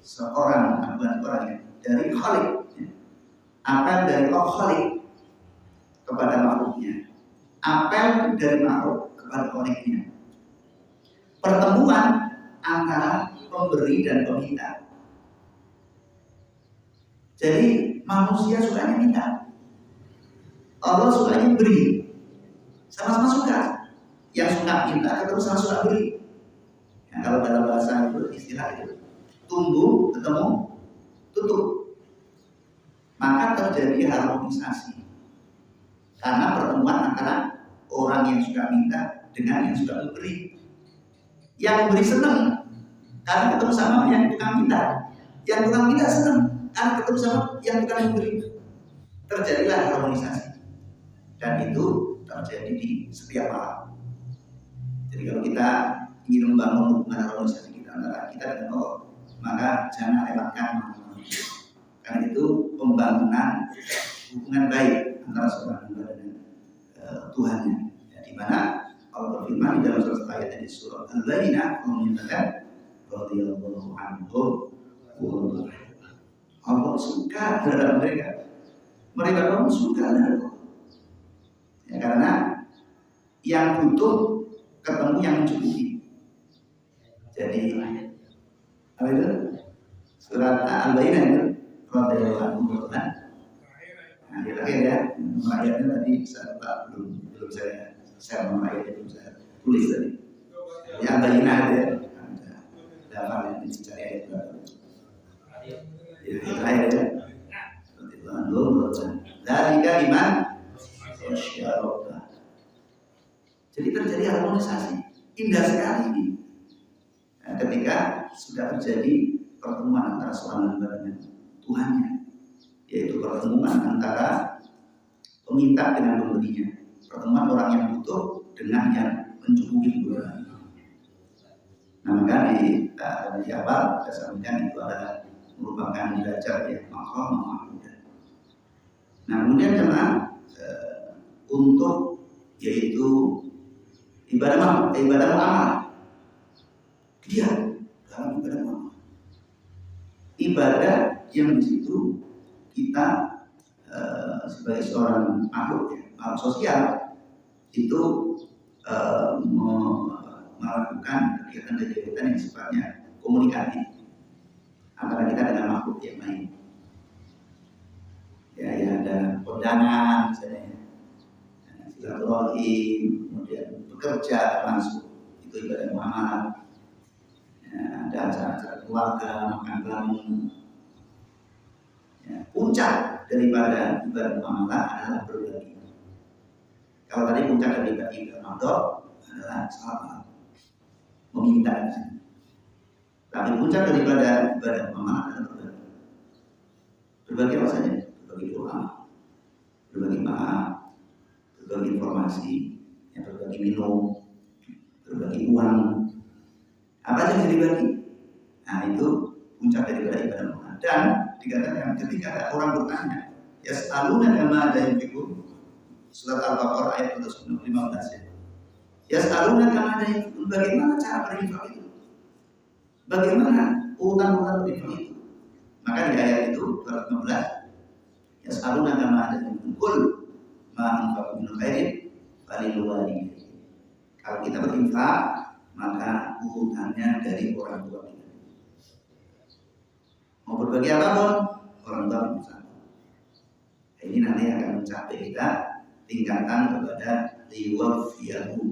seorang, bukan orangnya, dari Khalik. Ya. Apel dari Khalik kepada makhluknya. Apel dari makhluk kepada Khaliknya. Pertemuan antara pemberi dan peminta. Jadi manusia sukanya minta, Allah sukanya beri, sama-sama suka. Yang suka minta ketemu sama suka beri. Ya, kalau dalam bahasa itu istilah itu tumbuh ketemu tutup, maka terjadi harmonisasi karena pertemuan antara orang yang suka minta dengan yang suka memberi. Yang memberi senang karena ketemu sama yang tukang minta, yang tukang minta senang karena ketemu sama yang tukang memberi. Terjadilah harmonisasi, dan itu terjadi di setiap malam. Jadi kalau kita ingin membangun hubungan harmonisasi kita antara kita dan Allah, maka jangan lewatkan malam. Karena itu pembangunan hubungan baik antara seorang hamba dengan Tuhannya. Ya, di mana Allah berfirman di dalam salah ayat di surah Al-Baqarah, Allah menyatakan radhiyallahu anhu wa Allah suka terhadap mereka. Mereka pun suka terhadap Allah. Ya, karena yang butuh ketemu yang mencukupi. Jadi apa itu? Surat Al-Baqarah itu radhiyallahu anhu. Nah, di akhir ya, ayatnya tadi saya lupa, belum saya mau ayatnya belum saya tulis tadi. Yang Al-Baqarah itu ya, ada hafal yang dicari ayat berapa? Itu ayat ya. Dari kalimat Masya. Jadi terjadi harmonisasi, indah sekali ini. Nah, ketika sudah terjadi pertemuan antara seorang hamba dengan Tuhannya, yaitu pertemuan antara peminta dengan pemberinya, pertemuan orang yang butuh dengan yang mencukupi kebutuhan. Nah, maka di awal saya sampaikan itu adalah merupakan belajar ya makhluk. Nah, kemudian jemaah untuk yaitu ibadah muamalah, dia dalam ibadah muamalah, ibadah yang di situ kita sebagai seorang makhluk sosial itu melakukan kegiatan-kegiatan yang sifatnya komunikatif antara kita dengan makhluk yang lain. Ya ada kondangan misalnya, silaturahim, kemudian bekerja termasuk itu ibadah muamalah. Ya, ada acara-acara keluarga, makan bareng. Ya, puncak daripada ibadah muamalah adalah berbagi. Kalau tadi puncak dari ibadah muamalah adalah salat, meminta. Tapi puncak daripada ibadah muamalah adalah berbagi. Berbagi apa saja? Berbagi doa, berbagi maaf, berbagi informasi, ya, berbagi minum, berbagi uang, apa saja yang dibagi. Nah, itu puncak daripada ibadah muamalah. Dan dikatakan ketika ada orang bertanya, yas'aluna kama ada yunfiqun, surat Al-Baqarah ayat 15 ya. Yas'aluna kama ada yunfiqun, bagaimana cara berinfak itu? Bagaimana urutan berinfak itu? Maka di ayat itu 215, yas'aluna kama ada yunfiqun, qul ma anfaqtum min khairin falil walidain. Kalau kita berinfak, maka urutannya dari orang tua kita. Mau berbagi apapun, orang tua berusaha. Ini nanti akan mencapai kita tingkatan kepada liwafiyahum,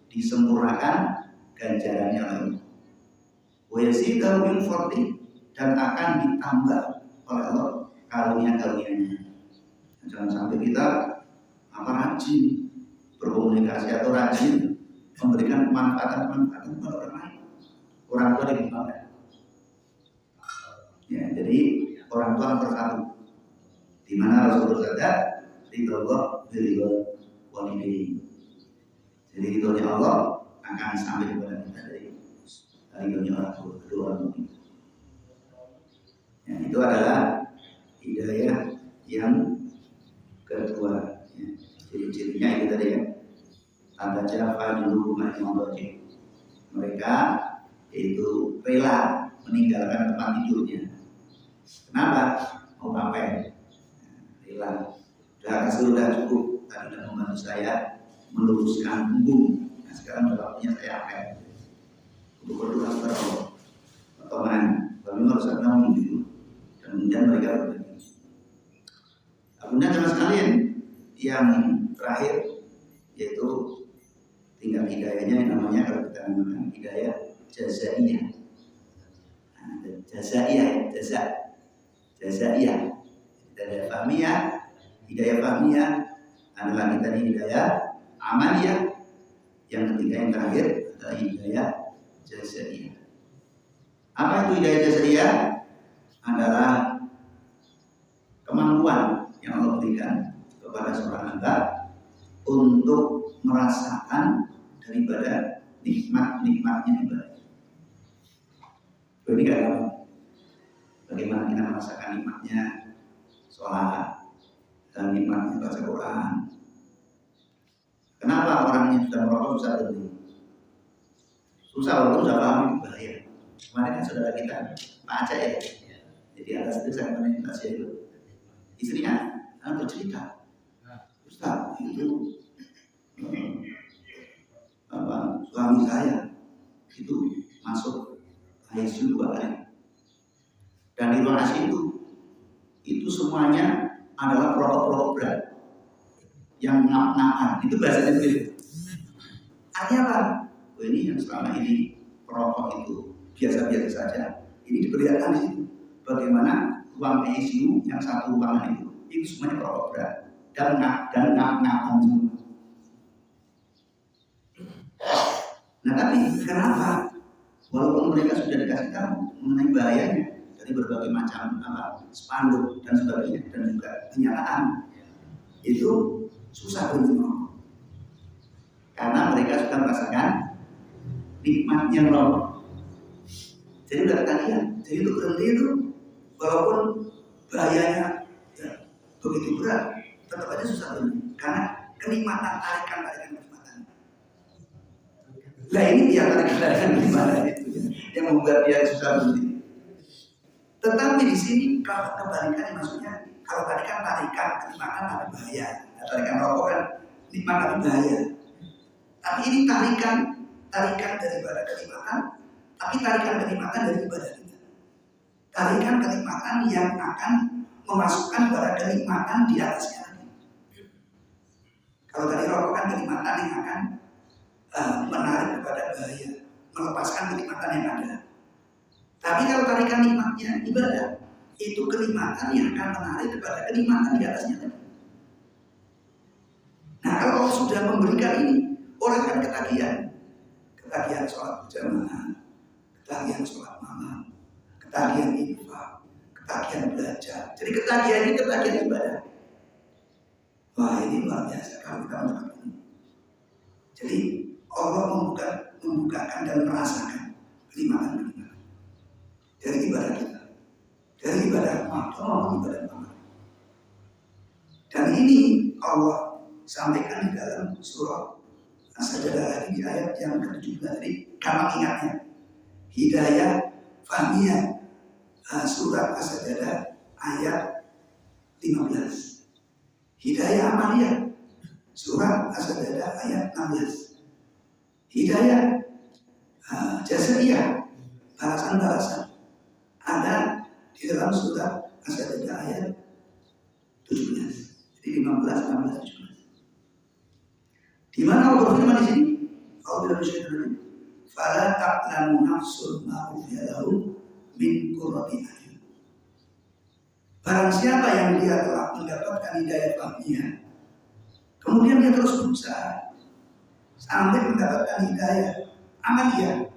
disempurnakan ganjarannya oleh Wayasidahu min fadli, dan akan ditambah oleh Allah karunia-karunianya. Jangan sampai kita rajin berkomunikasi atau rajin memberikan manfaat-manfaat kepada orang lain. Orang tua dikembangkan. Ya, jadi orang tua nomor satu. Di mana Rasulullah bersabda, ridho ridho walidain. Jadi ridhonya Allah akan sampai kepada kita dari ridhonya orang tua, kedua orang tua. Ya, itu adalah hidayah yang kedua. Ya. Ciri-cirinya itu tadi ya. Tanda jafa dulu mati. Mereka itu rela meninggalkan tempat tidurnya. Kenapa? Mau pamer. Rela. Sudah cukup. Tadi sudah membantu saya meluruskan punggung. Nah, sekarang waktunya saya pamer. Untuk berdoa kepada Allah. Potongan. Kami harus ada gitu. Dan kemudian mereka berbagi. Kemudian teman sekalian yang terakhir yaitu tingkat hidayahnya yang namanya kalau kita menggunakan hidayah jazaiyah. Jazaiyah. Hidayah fahmiyah adalah kita hidayah amaliyah. Yang ketiga yang terakhir adalah hidayah jazaiyah. Apa itu hidayah jazaiyah? Adalah kemampuan yang Allah berikan kepada seorang hamba untuk merasakan daripada nikmatnya ibadah. Ini kan bagaimana kita merasakan nikmatnya sholat dan nikmatnya baca Quran. Kenapa orang yang sudah merokok susah berhenti? Susah walaupun sudah paham itu bahaya. Kemarin kan saudara kita Pak Aceh ya. Jadi atas itu saya menginvestasi itu istrinya bercerita, Ustaz itu suami saya itu masuk ICU 2 kali, dan di ruang ICU itu semuanya adalah perokok-perokok berat yang ngap-ngapan. Itu bahasanya begitu. Artinya apa? Oh, ini yang selama ini perokok itu biasa-biasa saja. Ini diperlihatkan di situ. Bagaimana ruang ICU yang satu ruangan itu semuanya perokok berat dan ngap-ngapan semua. Nah tapi kenapa? Walaupun mereka sudah dikasih tahu mengenai bahayanya dari berbagai macam spanduk dan sebagainya dan juga kenyataan, itu susah berhenti merokok. Karena mereka sudah merasakan nikmatnya merokok. Jadi udah ketagihan. Jadi untuk berhenti itu walaupun bahayanya ya, begitu berat, tetap aja susah berhenti. Karena kenikmatan tarikan kenikmatan. Nah ini dia tarikan kenikmatan itu ya, yang membuat dia susah berhenti. Tetapi di sini kalau kebalikannya, maksudnya kalau tadi kan tarikan kenikmatan tapi bahaya, tarikan rokok kan nikmat tapi bahaya. Tapi ini tarikan daripada kenikmatan, tapi tarikan kenikmatan dari ibadah kita. Tarikan kenikmatan yang akan memasukkan pada kenikmatan di atasnya. Kalau tadi rokok kan kenikmatan yang akan menarik kepada bahaya, melepaskan kenikmatan yang ada. Tapi kalau tarikan nikmatnya ibadah, itu kenikmatan yang akan menarik kepada kenikmatan di atasnya tadi. Nah kalau Allah sudah memberikan ini, orang akan ketagihan sholat berjamaah, ketagihan sholat malam, ketagihan infak, ketagihan belajar. Jadi ketagihan ini ketagihan ibadah. Wah ini luar biasa kalau kita mendapatkan ini. Jadi Allah membukakan dan merasakan kenikmatan dari ibadah kita, dari ibadah ibadah amal. Dan ini Allah sampaikan di dalam surah As-Sajdah di ayat yang ke-17 tadi. Karena ingatnya hidayah fahmiyah, surat As-Sajdah ayat 15. Hidayah amaliyah, surat As-Sajdah ayat 16. Hidayah jazaiyah, balasan-balasan, ada di dalam surat As-Sajdah ayat 17. Jadi 15, 16, 17. Di mana Allah berfirman di sini? Allah bilang fala ta'lamu nafsun ma ukhfiya lahum min qurrati a'yun. Barang siapa yang dia telah mendapatkan hidayah fahmiyah, kemudian dia terus berusaha sampai mendapatkan hidayah amaliyah,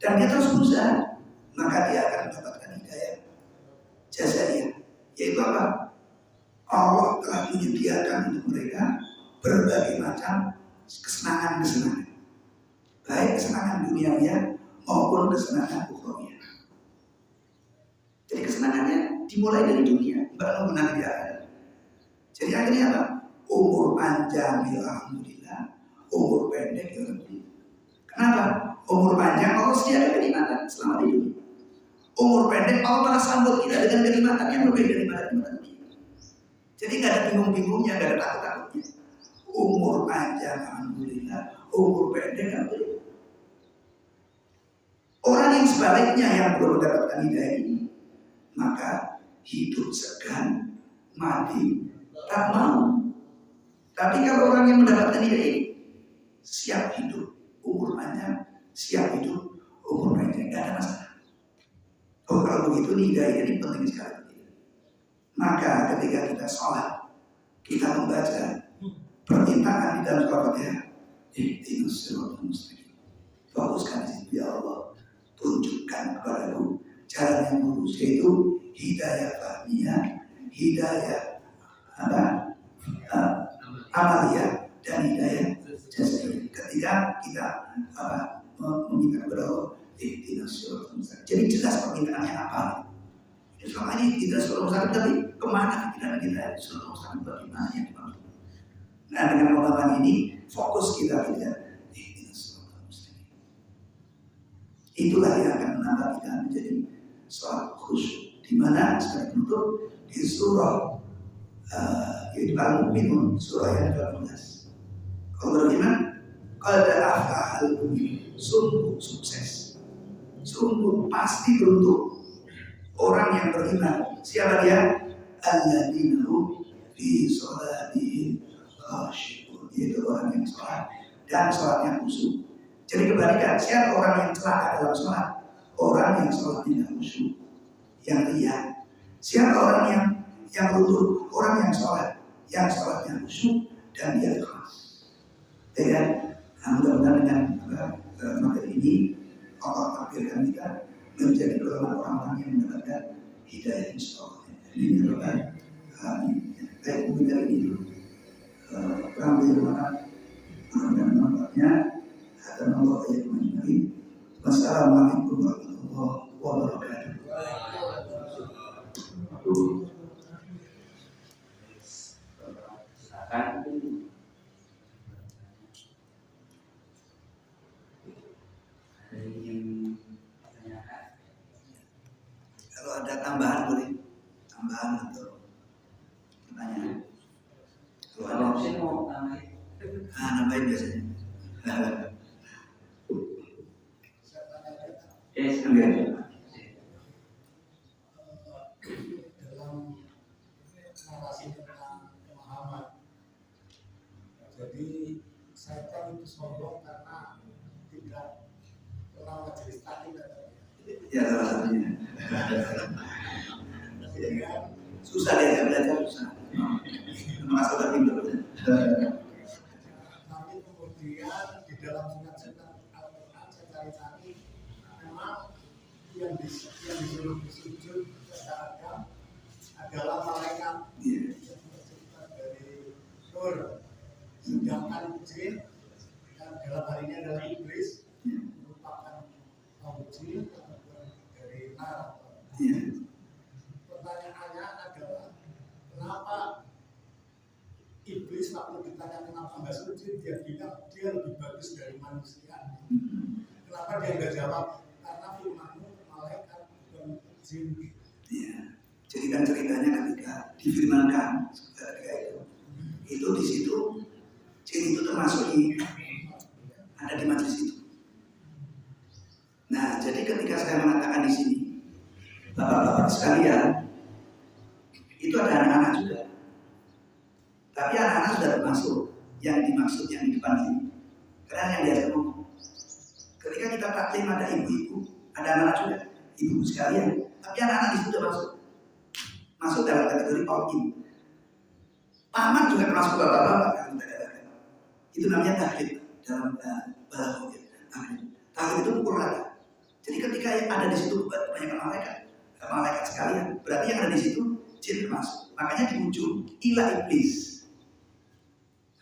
dan dia terus berusaha, maka dia akan mendapatkan hidayah jazaiyah, yaitu apa? Allah telah menyediakan untuk mereka berbagai macam kesenangan-kesenangan, baik kesenangan duniawiah maupun kesenangan ukhrawiyah. Jadi kesenangannya dimulai dari dunia, baru nanti di akhirat. Jadi akhirnya apa? Umur panjang ya alhamdulillah, umur pendek ya alhamdulillah. Kenapa? Umur panjang Allah sediakan kenikmatan selama di dunia. Umur pendek Allah telah sambut kita dengan kenikmatan yang lebih daripada kenikmatan dunia. Jadi nggak ada bingung-bingungnya, nggak ada takut-takutnya. Umur panjang alhamdulillah, umur pendek alhamdulillah. Orang yang sebaliknya yang belum mendapatkan hidayah ini, maka hidup segan, mati tak mau. Tapi kalau orang yang mendapatkan hidayah ini, siap hidup umur panjang, siap hidup umur pendek, nggak ada masalah. Oh, kalau begitu hidayah ini penting sekali. Maka ketika kita sholat, kita membaca permintaan di dalam Al-Fatihah, ihdinas siratal mustaqim. Fokuskan di situ, ya Allah, tunjukkan kepadaku jalan yang lurus, yaitu hidayah fahmiyah, hidayah amaliyah, dan hidayah jazaiyah. Ketika kita meminta kepada Allah, ihdinas siratal mustaqim. Jadi jelas permintaannya apa? Selama ini tidak selalu sakit, tapi kemana pikiran kita selalu sakit, bagaimana yang dimaksud. Nah, dengan pemahaman ini fokus kita tidak itulah yang akan menambah kita menjadi sholat khusyuk. Di mana sebagai penutup di surah yaitu Al-Mu'minun, surah yang ke-12. Allah berfirman, qad aflahal mu'minun, sungguh sukses, sungguh pasti beruntung orang yang beriman. Siapa dia? Alladzina hum fi sholatihim khashi'un, yaitu orang yang sholat dan sholatnya khusyuk. Jadi kebalikan, siapa orang yang celaka dalam sholat? Orang yang sholatnya khusyuk, yang riya. Siapa orang yang beruntung? Orang yang sholatnya khusyuk dan dia ikhlas. Ya, mudah-mudahan dengan materi ini Allah takdirkan kita menjadi golongan orang-orang yang mendapatkan hidayah insyaallah. Ini adalah baik mungkin dari ini dulu. Kurang lebih dan manfaatnya akan Allah ayat menjadi. Wassalamualaikum warahmatullahi wabarakatuh. Kalau ada tambahan boleh, tambahan atau pertanyaan. Kalau ada opsi mau tambahin, nambahin biasanya. Enggak. Dalam narasi tentang pemahaman, jadi setan itu sombong karena tidak pernah majelis taklim. Ya, salah satunya. Susah dia belajar, susah. Masuk ke pintu. Tapi kemudian di dalam sunnah Al-Quran saya cari-cari, memang yang disuruh sujud kepada Adam adalah malaikat yang tercipta dari Nur, sedangkan jin yang dalam hal ini adalah iblis merupakan kaum jin dari nar. Pertanyaannya adalah kenapa iblis waktu ditanya kenapa nggak sujud, dia bilang dia lebih bagus dari manusia. Kenapa dia nggak jawab? Karena firman-Mu malaikat bukan jin. Ya, ceritanya ketika difirmankan ketika itu di situ jin itu termasuk ada di majelis itu. Nah, jadi ketika saya mengatakan di sini, bapak-bapak sekalian, itu ada anak-anak juga. Tapi anak-anak sudah termasuk yang dimaksud yang di depan ini. Karena yang diajak ngomong. Ketika ketika kita taklim ada ibu-ibu, ada anak-anak juga, ibu sekalian, tapi anak-anak di situ sudah masuk dalam kategori all-in. Paman juga termasuk bapak-bapak. Itu namanya tahlil dalam bahasa tahlil itu pukul rata. Jadi ketika ada di situ banyak malaikat sekalian, berarti yang ada di situ jin termasuk. Makanya di ujung ilah iblis.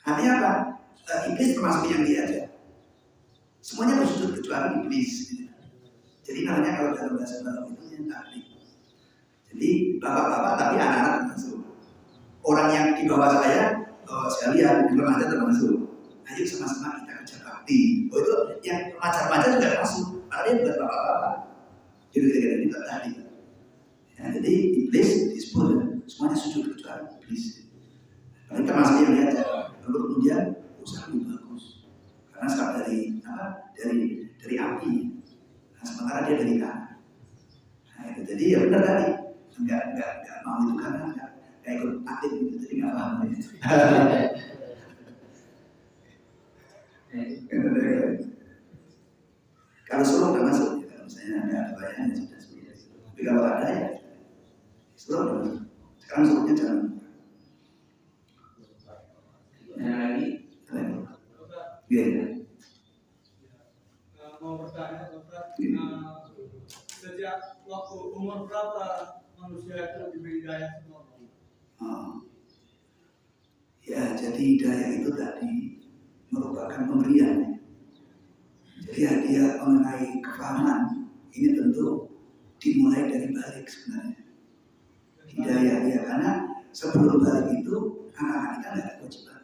Artinya apa? Iblis termasuk yang diajak. Semuanya bersujud kecuali iblis. Jadi namanya kalau dalam bahasa Arab itu yang tahlil. Jadi bapak-bapak tapi anak-anak termasuk. Orang yang di bawah saya, sekalian di remaja termasuk. Ayo sama-sama kita kerja bakti. Oh itu yang remaja-remaja juga termasuk. Karena dia bukan bapak-bapak. Jadi kita tahlil. Ya, jadi iblis disebut semuanya sujud kecuali iblis. Tapi termasuk yang diajak. Lalu kemudian usaha lebih bagus. Karena sebab dari api. Nah, sementara dia dari tanah. Nah, itu jadi ya benar tadi. Enggak mau itu karena enggak ikut aktif gitu, jadi enggak paham. Kalau suruh enggak masuk, ya, kalau misalnya ada bayarnya sudah sudah. Tapi kalau ada ya suruh enggak masuk. Sekarang suruhnya jangan. lagi. Iya. Mau bertanya, sejak waktu umur berapa manusia itu diberi hidayah semua? Ya, jadi hidayah itu tadi merupakan pemberian. Jadi hadiah mengenai kefahaman ini tentu dimulai dari balik sebenarnya. Hidayah ya, karena sebelum balik itu anak-anak kita tidak ada kewajiban.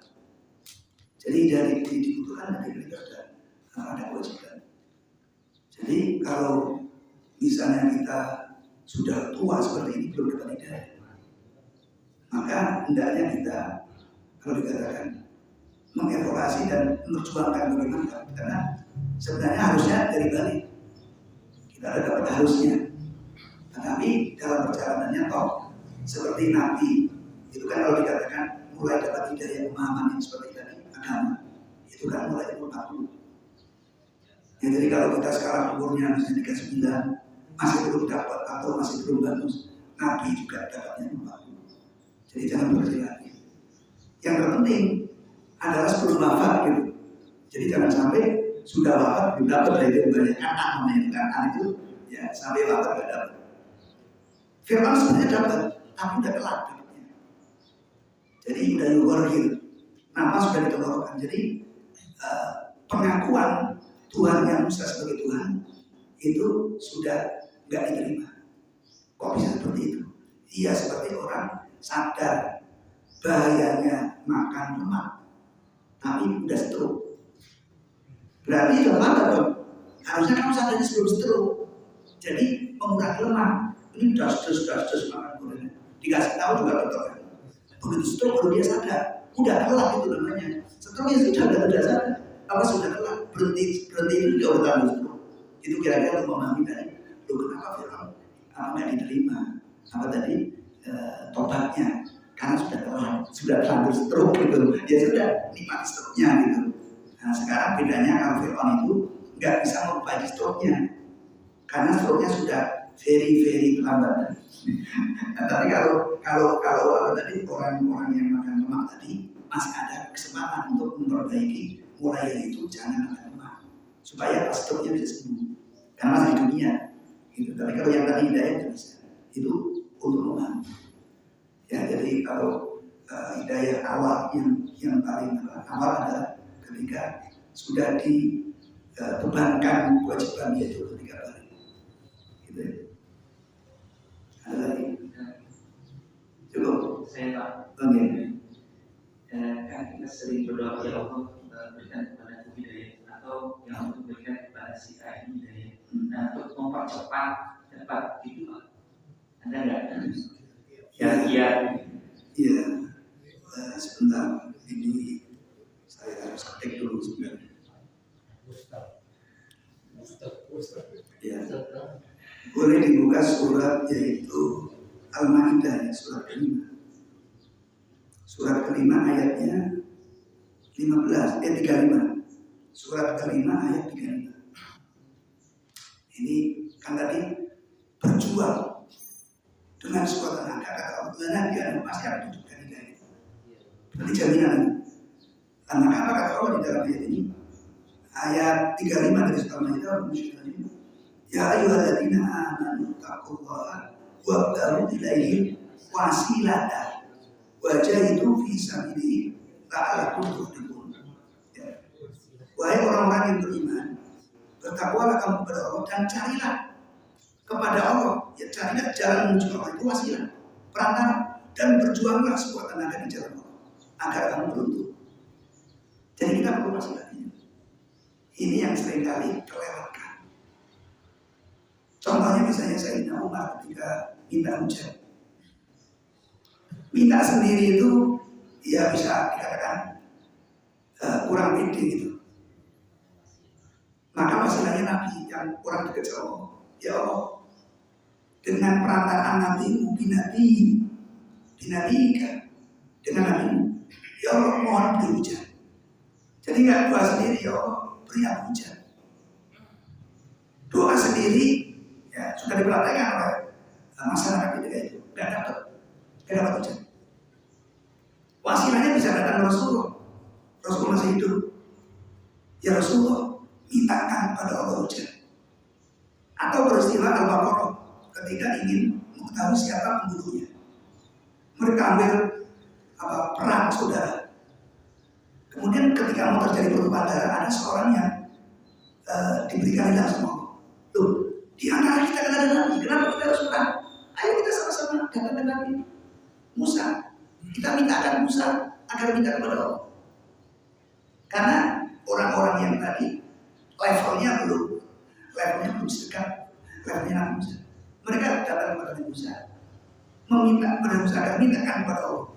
Jadi dari dibutuhkan dari kita sudah ada kewajiban. Jadi kalau misalnya kita sudah tua seperti ini belum dapat hidayah, maka hendaknya kita kalau dikatakan mengevaluasi dan memperjuangkan bagaimana, karena sebenarnya harusnya dari balik kita ada dapat harusnya, tetapi dalam perjalanannya toh seperti Nabi itu kan kalau dikatakan mulai dapat hidayah pemahaman yang seperti tadi agama itu kan mulai umur 40. Ya, jadi kalau kita sekarang umurnya misalnya 39 masih belum dapat atau masih belum bagus, Nabi juga dapatnya 40. Jadi jangan berkecil hati. Yang terpenting adalah sebelum wafat gitu. Jadi jangan sampai sudah wafat belum dapat dari itu banyak anak itu ya sampai wafat nggak dapat. Firman sebenarnya dapat, tapi udah telat dapatnya. Jadi udah yuwargil, nafas sudah ditenggorokan. Jadi pengakuan Tuhan yang Musa sebagai Tuhan itu sudah nggak diterima. Kok bisa seperti itu? Ia seperti orang sadar bahayanya makan lemak, tapi udah stroke. Berarti udah lambat dong. Harusnya kamu sadarnya sebelum stroke. Jadi mengurangi lemak. Ini das makan goreng. Dikasih tahu juga betul. Begitu stroke baru dia sadar. Udah telat itu namanya. Stroke ya sudah sadar. Apa sudah telat? Berhenti itu juga udah stroke. Itu kira-kira untuk memahami tadi. Loh kenapa Fir'aun nggak diterima? Apa tadi tobatnya? Karena sudah terlanjur stroke gitu. Dia sudah nikmati stroke-nya gitu. Nah sekarang bedanya kalau Fir'aun itu nggak bisa memperbaiki stroke-nya. Karena stroke-nya sudah very terlambat. Nah, tapi kalau tadi orang-orang yang makan lemak tadi masih ada kesempatan untuk memperbaiki, mulai dari itu jangan makan lemak supaya pas stroke-nya bisa sembuh. Karena masih di dunia. Gitu. Tapi kalau yang tadi hidayah itu bisa. Itu untuk memahami. Ya jadi kalau hidayah awal yang paling awal adalah ketika sudah dibebankan kewajiban yaitu ketika balik. Gitu ya. Ada lagi? Cukup? Saya Pak. Oke. Kan kita sering berdoa ya Allah berikan kepada aku hidayah atau yang untuk berikan kepada si A ini hidayah. Nah untuk mempercepat dapat itu ada nggak? Iya. Sebentar. Ini saya harus ketik dulu sebenarnya. Ya. Boleh dibuka surat yaitu Al-Maidah surat kelima. Surat kelima ayatnya 35. Surat kelima ayat 35. Ini kan tadi berjuang dengan sekuat tenaga, kata Allah, dia pasti akan tunjukkan nikah itu. Berarti jaminan. Maka apa kata Allah di dalam ayat ini? Ayat 35 dari surah Al-Maidah, ya ayyuhalladzina amanu taqullaha wabtagu ilaihi wasilata wajahidu fi sabilihi la'allakum tuflihun. Ya. Wahai orang-orang yang beriman, bertakwalah kamu kepada Allah dan carilah kepada Allah, ya carilah jalan menuju Allah, itu wasilah, perantara, dan berjuanglah sekuat tenaga di jalan Allah agar kamu beruntung. Jadi kita perlu wasilah ini. Ini yang seringkali terlewatkan. Contohnya misalnya Sayyidina Umar ketika minta hujan. Minta sendiri itu ya bisa dikatakan kurang pede gitu. Maka wasilahnya Nabi yang kurang dekat sama Allah. Ya Allah, dengan perantaraan Nabi-Mu binabika, dengan Nabi-Mu, ya Allah mohon beri hujan. Jadi nggak doa sendiri, ya Allah beri aku hujan. Doa sendiri ya sudah diperhatikan oleh masyarakat ketika itu, nggak dapat hujan. Wasilahnya bisa datang Rasulullah masih hidup. Ya Rasulullah, mintakan pada Allah hujan. Atau peristiwa Al-Baqarah ketika ingin mengetahui siapa pembunuhnya. Mereka ambil perang saudara. Kemudian ketika mau terjadi pertumpahan darah, ada seorang yang diberikan hilang sama Allah. Loh, di antara kita kan ada Nabi, kenapa kita harus perang? Ayo kita sama-sama datang ke Nabi Musa. Kita mintakan Musa agar minta kepada Allah. Karena orang-orang yang tadi levelnya belum sedekat levelnya Nabi Musa. Mereka datang kepada Nabi Musa, meminta kepada Musa agar mintakan kepada Allah.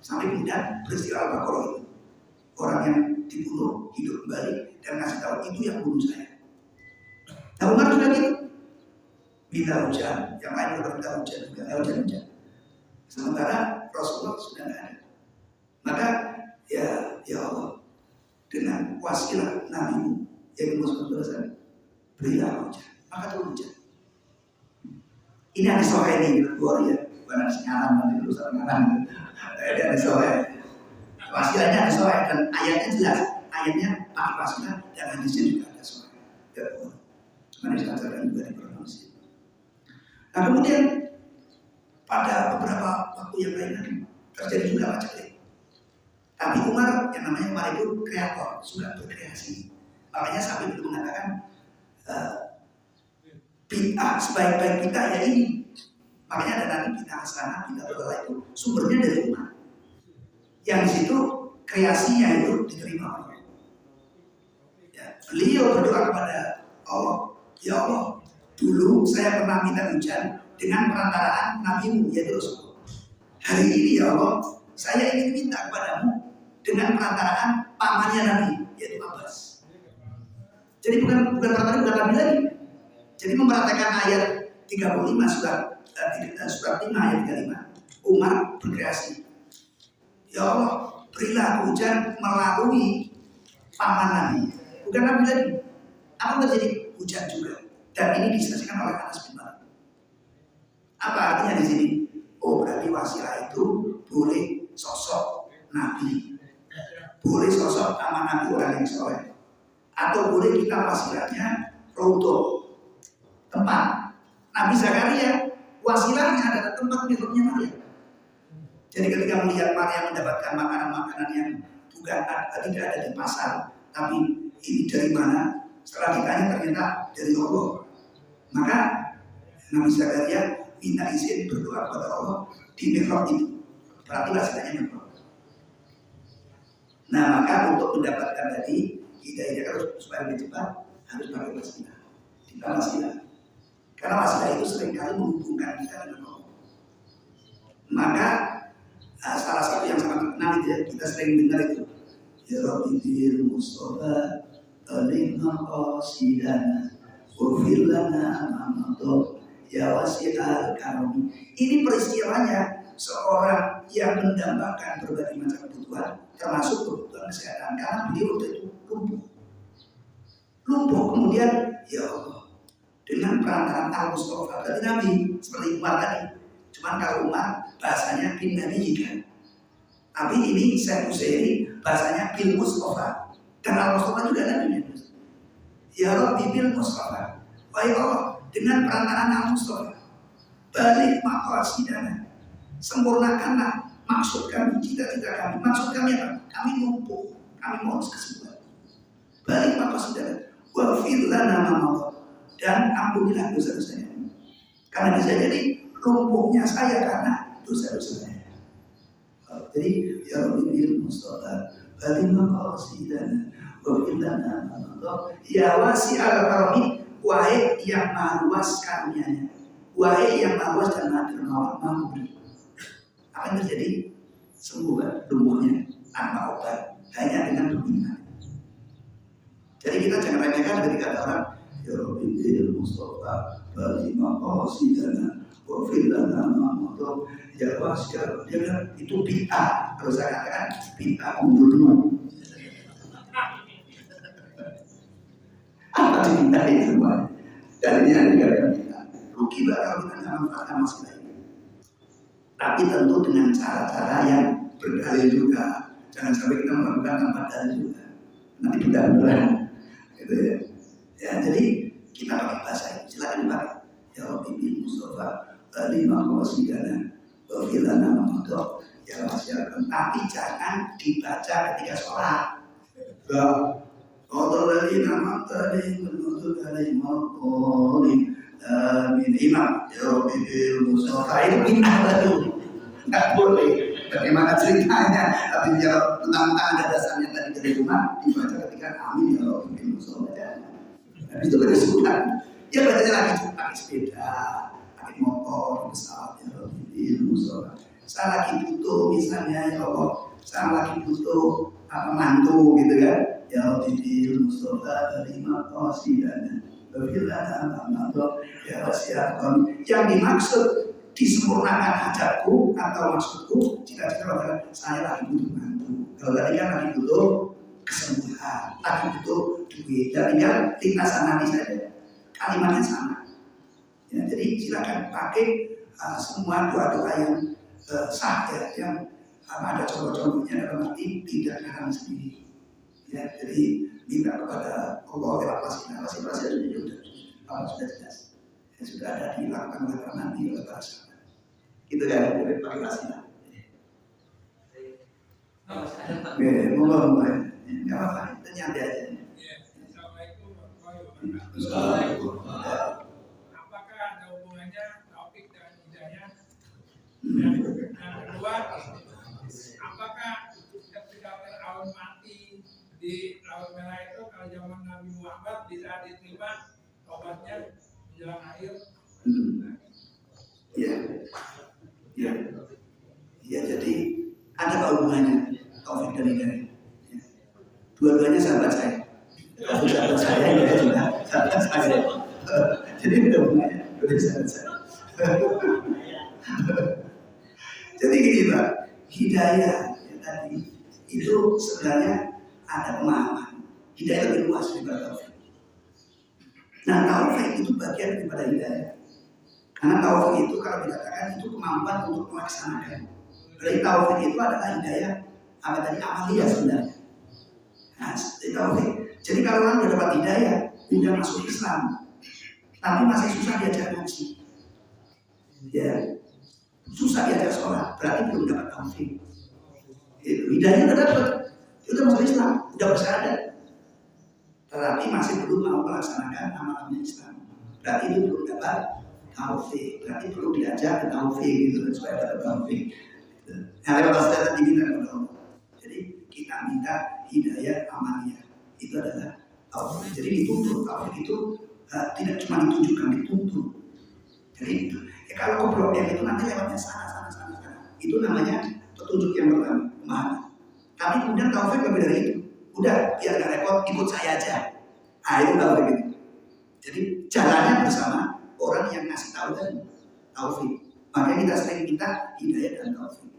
Sampai kemudian peristiwa Al-Baqarah itu, orang yang dibunuh hidup kembali dan ngasih tahu itu yang bunuh saya. Nah Umar juga gitu, minta hujan, yang lain juga minta hujan juga, hujan. Sementara Rasulullah sudah tidak ada. Maka ya Allah, dengan wasilah Nabi-Mu yang Muhammad berilah hujan, maka turun hujan. Ini ada soal ini luar ya, bukan ada sinyalan nanti urusan ngaran. Ini ada soal, wasilahnya ada soal dan ayatnya jelas, ayatnya pakai wasilah dan hadisnya juga ada soal. Ya, mana disampaikan juga di promosi. Nah kemudian pada beberapa waktu yang lain terjadi juga macam ini. Tapi Umar yang namanya Umar itu kreator, suka berkreasi. Makanya sampai itu mengatakan bid'ah sebaik-baik bid'ah ya ini. Makanya ada nanti bid'ah hasanah, bid'ah doa itu sumbernya dari Umar. Yang di situ kreasinya itu diterima oleh. Ya, beliau berdoa kepada Allah, ya Allah, dulu saya pernah minta hujan dengan perantaraan Nabi-Mu yaitu Rasulullah. Hari ini ya Allah, saya ingin minta kepadamu dengan perantaraan pamannya Nabi yaitu Abbas. Jadi bukan perantaraan bukan Nabi lagi. Jadi memperhatikan ayat 35 surat 5 ayat 35. Umar berkreasi. Ya Allah, berilah hujan melalui paman Nabi. Bukan Nabi lagi. Apa terjadi? Hujan juga. Dan ini disaksikan oleh Anas bin Malik. Apa artinya di sini? Oh berarti wasilah itu boleh sosok Nabi, boleh sosok paman Nabi orang yang soleh, atau boleh kita wasilahnya roto tempat. Nabi Zakaria wasilahnya adalah tempat miliknya Maryam. Jadi ketika melihat Maryam mendapatkan makanan-makanan yang bukan tidak ada di pasar, tapi ini dari mana? Setelah ditanya ternyata dari Allah. Maka Nabi Zakaria minta izin berdoa kepada Allah di mihrab itu. Berarti wasilahnya mihrab. Nah maka untuk mendapatkan tadi hidayah harus supaya lebih cepat harus pakai wasilah. Kita wasilah. Karena wasilah itu seringkali menghubungkan kita dengan Allah. Maka salah satu yang sangat terkenal itu ya, kita sering dengar itu ya Rabbi fil Mustafa alimna qasidana wafir lana amato ya wasi'al karomi. Ini peristiwanya seorang yang mendambakan berbagai macam kebutuhan termasuk kebutuhan kesehatan karena beliau waktu itu lumpuh kemudian ya Allah dengan perantaraan Al-Mustafa. Berarti Nabi seperti Umar tadi. Cuman kalau Umar bahasanya bin Nabi juga. Tapi ini Syekh Utsaimin bahasanya bil Mustafa. Dan Al-Mustafa juga Nabi. Ya Rabbi bil Mustafa. Wahai Allah, dengan perantaraan Al-Mustafa, balik maqasidana, sempurnakanlah maksud kami, cita-cita kami. Maksud kami apa? Kami lumpuh, kami mohon kesembuhan. Balik maqasidana, waghfir lana ma madha, dan ampunilah dosa-dosanya. Karena bisa jadi lumpuhnya saya karena dosa-dosa saya. Jadi ya Rabbi bil Mustafa, balik maqasidana, waghfir lana ma madha, ya wasi'al karami, wahai yang maha luas karunia-Nya, wahai yang maha luas dan maha dermawan, maha memberi. Apa yang terjadi? Sembuh lumpuhnya tanpa obat, hanya dengan beriman. Jadi kita jangan remehkan ketika kata orang ya Rabbi bil Mustafa bagi maqasidana wa fil lana ma madha, ya wasi'al, dia bilang itu bid'ah. Kalau saya katakan bid'ah mundur dulu. Apa dimintai semua? Dan ini adalah kita rugi kalau kita nggak manfaatkan masalah ini. Tapi tentu dengan cara-cara yang berdalil juga. Jangan sampai kita melakukan tanpa dalil juga. Nanti kita beneran, gitu ya. Ya, jadi kita pakai bahasa ini. Silakan dipakai. Ya Rabbi bil Mustafa lima qasidana wa fil lana ma madha, ya masyarakat. Tapi jangan dibaca ketika sholat. Qadarina maqtadi menuntut alaihi maqtadi min imam ya Rabbi bil Mustafa, itu bid'ah baru, nggak boleh. Bagaimana ceritanya? Tapi ya tentang ada dasarnya tadi dari rumah dibaca ketika amin ya Rabbi bil Mustafa. Habis itu baca sudah, ya bacanya lagi pakai sepeda, pakai motor, pesawat ya Rabbi bil Mustafa. Saya lagi butuh misalnya ya Allah, saya lagi butuh mantu gitu kan. Ya Rabbi bil Mustafa lima qasidana wa fil lana ma madha, ya wasi'al. Yang dimaksud disempurnakan hajatku atau maksudku jika adalah saya lagi butuh mantu. Kalau tadi kan lagi butuh kesembuhan, lagi butuh duit, dan tinggal lintasan nanti saja kalimatnya sama. Ya, jadi silakan pakai semua doa-doa yang sah ya, yang ada contoh-contohnya dalam arti tidak karena sendiri. Ya, jadi minta kepada Allah lewat wasilah itu sudah jelas. Ya, sudah ada dilakukan oleh para nabi, oleh para sahabat. Itu kan dari pakai wasilah. Monggo, nggak apa-apa, itu nyantai aja. Assalamualaikum warahmatullahi wabarakatuh. Apakah ada hubungannya taufik dengan hidayah? Dan kedua, apakah ketika Fir'aun mati di Laut Merah itu kalau zaman Nabi Muhammad bisa diterima obatnya menjelang akhir? Ya, jadi ada hubungannya taufik dan hidayah. Dua-duanya sahabat saya. Kalau sahabat saya ya juga sahabat saya. Jadi ada hubungannya dari sahabat saya. Jadi gini Pak, hidayah ya tadi itu sebenarnya ada pemahaman. Hidayah lebih luas daripada taufik. Nah, taufik itu bagian daripada hidayah. Karena taufik itu kalau dikatakan itu kemampuan untuk melaksanakan. Berarti taufik itu adalah hidayah apa tadi amaliyah sebenarnya. Nah, taufik. Jadi kalau orang sudah dapat hidayah, sudah masuk Islam, tapi masih susah diajar ngaji, ya, susah diajar sholat, berarti belum dapat taufik. Hidayah sudah dapat, sudah masuk Islam, sudah bersyahadat, tetapi masih belum mau melaksanakan amalan Islam. Berarti itu belum dapat taufik, berarti perlu diajar ke taufik gitu supaya dapat taufik. Nah, lewat wasilah diminta kepada Allah. Jadi kita minta hidayah amaliyah, itu adalah taufik. Jadi dituntut taufik itu tidak cuma ditunjukkan, dituntut. Jadi ya kalau problem itu nanti lewatnya sana. Itu namanya petunjuk yang pertama, pemahaman. Tapi kemudian taufik lebih dari itu. Udah, biar gak repot, ikut saya aja. Nah, itu taufik itu. Jadi jalannya bersama orang yang ngasih tahu dan taufik. Makanya kita sering minta hidayah dan taufik.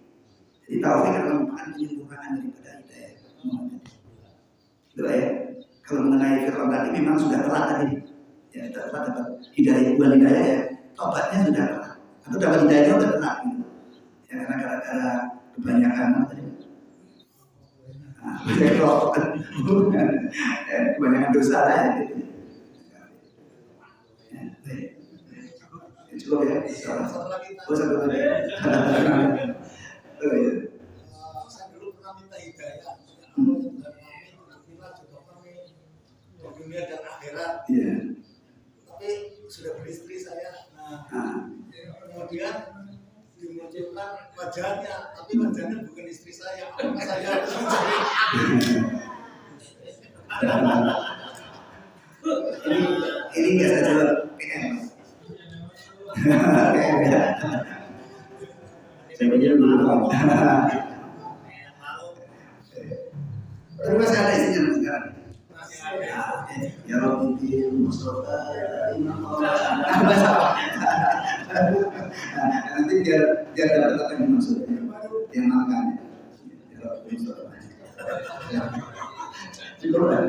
Jadi taufik adalah merupakan penyempurnaan daripada hidayah. Itu ya. Kalau mengenai Fir'aun tadi memang sudah telat tadi. Ya dapat hidayah, bukan hidayah ya, tobatnya sudah kena. Atau dapat hidayahnya sudah kena gitu. Ya karena gara-gara kebanyakan kebanyakan dosa lah ya, gitu. Cukup ya. Oh satu lagi. Oh iya. Saya dulu pernah minta hidayah. Kita juga kami dunia dan akhirat. Iya. Tapi sudah beristri saya. Nah, kemudian dimunculkan wajahnya, tapi wajahnya bukan istri saya. Apakah saya harus mencari? Ini nggak saya jawab PM. Saya pikir dulu. Tapi masih ada isinya sekarang. Ya Rabbi Mustafa Imam Allah. Nanti biar dapat apa yang dimaksudnya, yang makan. Ya Rabbi Mustafa. Cukup kan?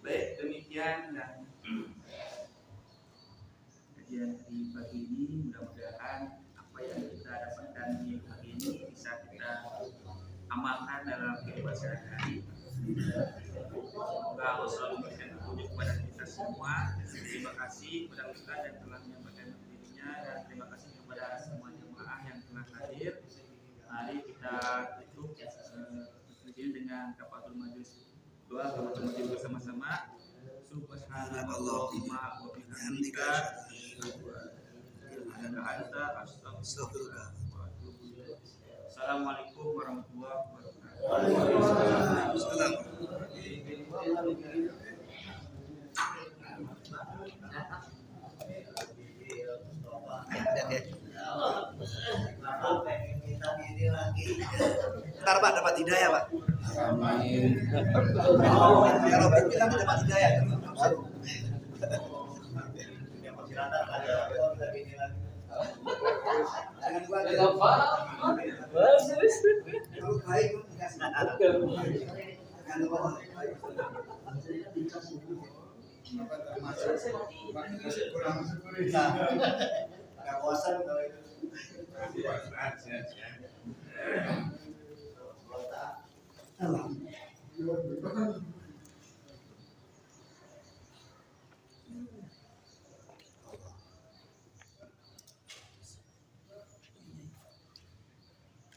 Baik, demikian dan kajian di pagi ini, mudah-mudahan apa yang kita dapatkan di pagi ini bisa kita amalkan dalam kehidupan sehari-hari. Semoga Allah selalu memberikan petunjuk kepada kita semua. Terima kasih kepada Ustaz yang telah menyampaikan dirinya, dan terima kasih kepada semua jemaah yang telah hadir. Mari kita tutup kajian dengan kafatul majlis, doa kafatul majlis bersama-sama. Subhanallahumma wa bihamdika Assalamualaikum warahmatullahi Ntar Pak dapat hidayah Pak. Amin. Kalau bilang dapat hidayah. Alhamdulillah.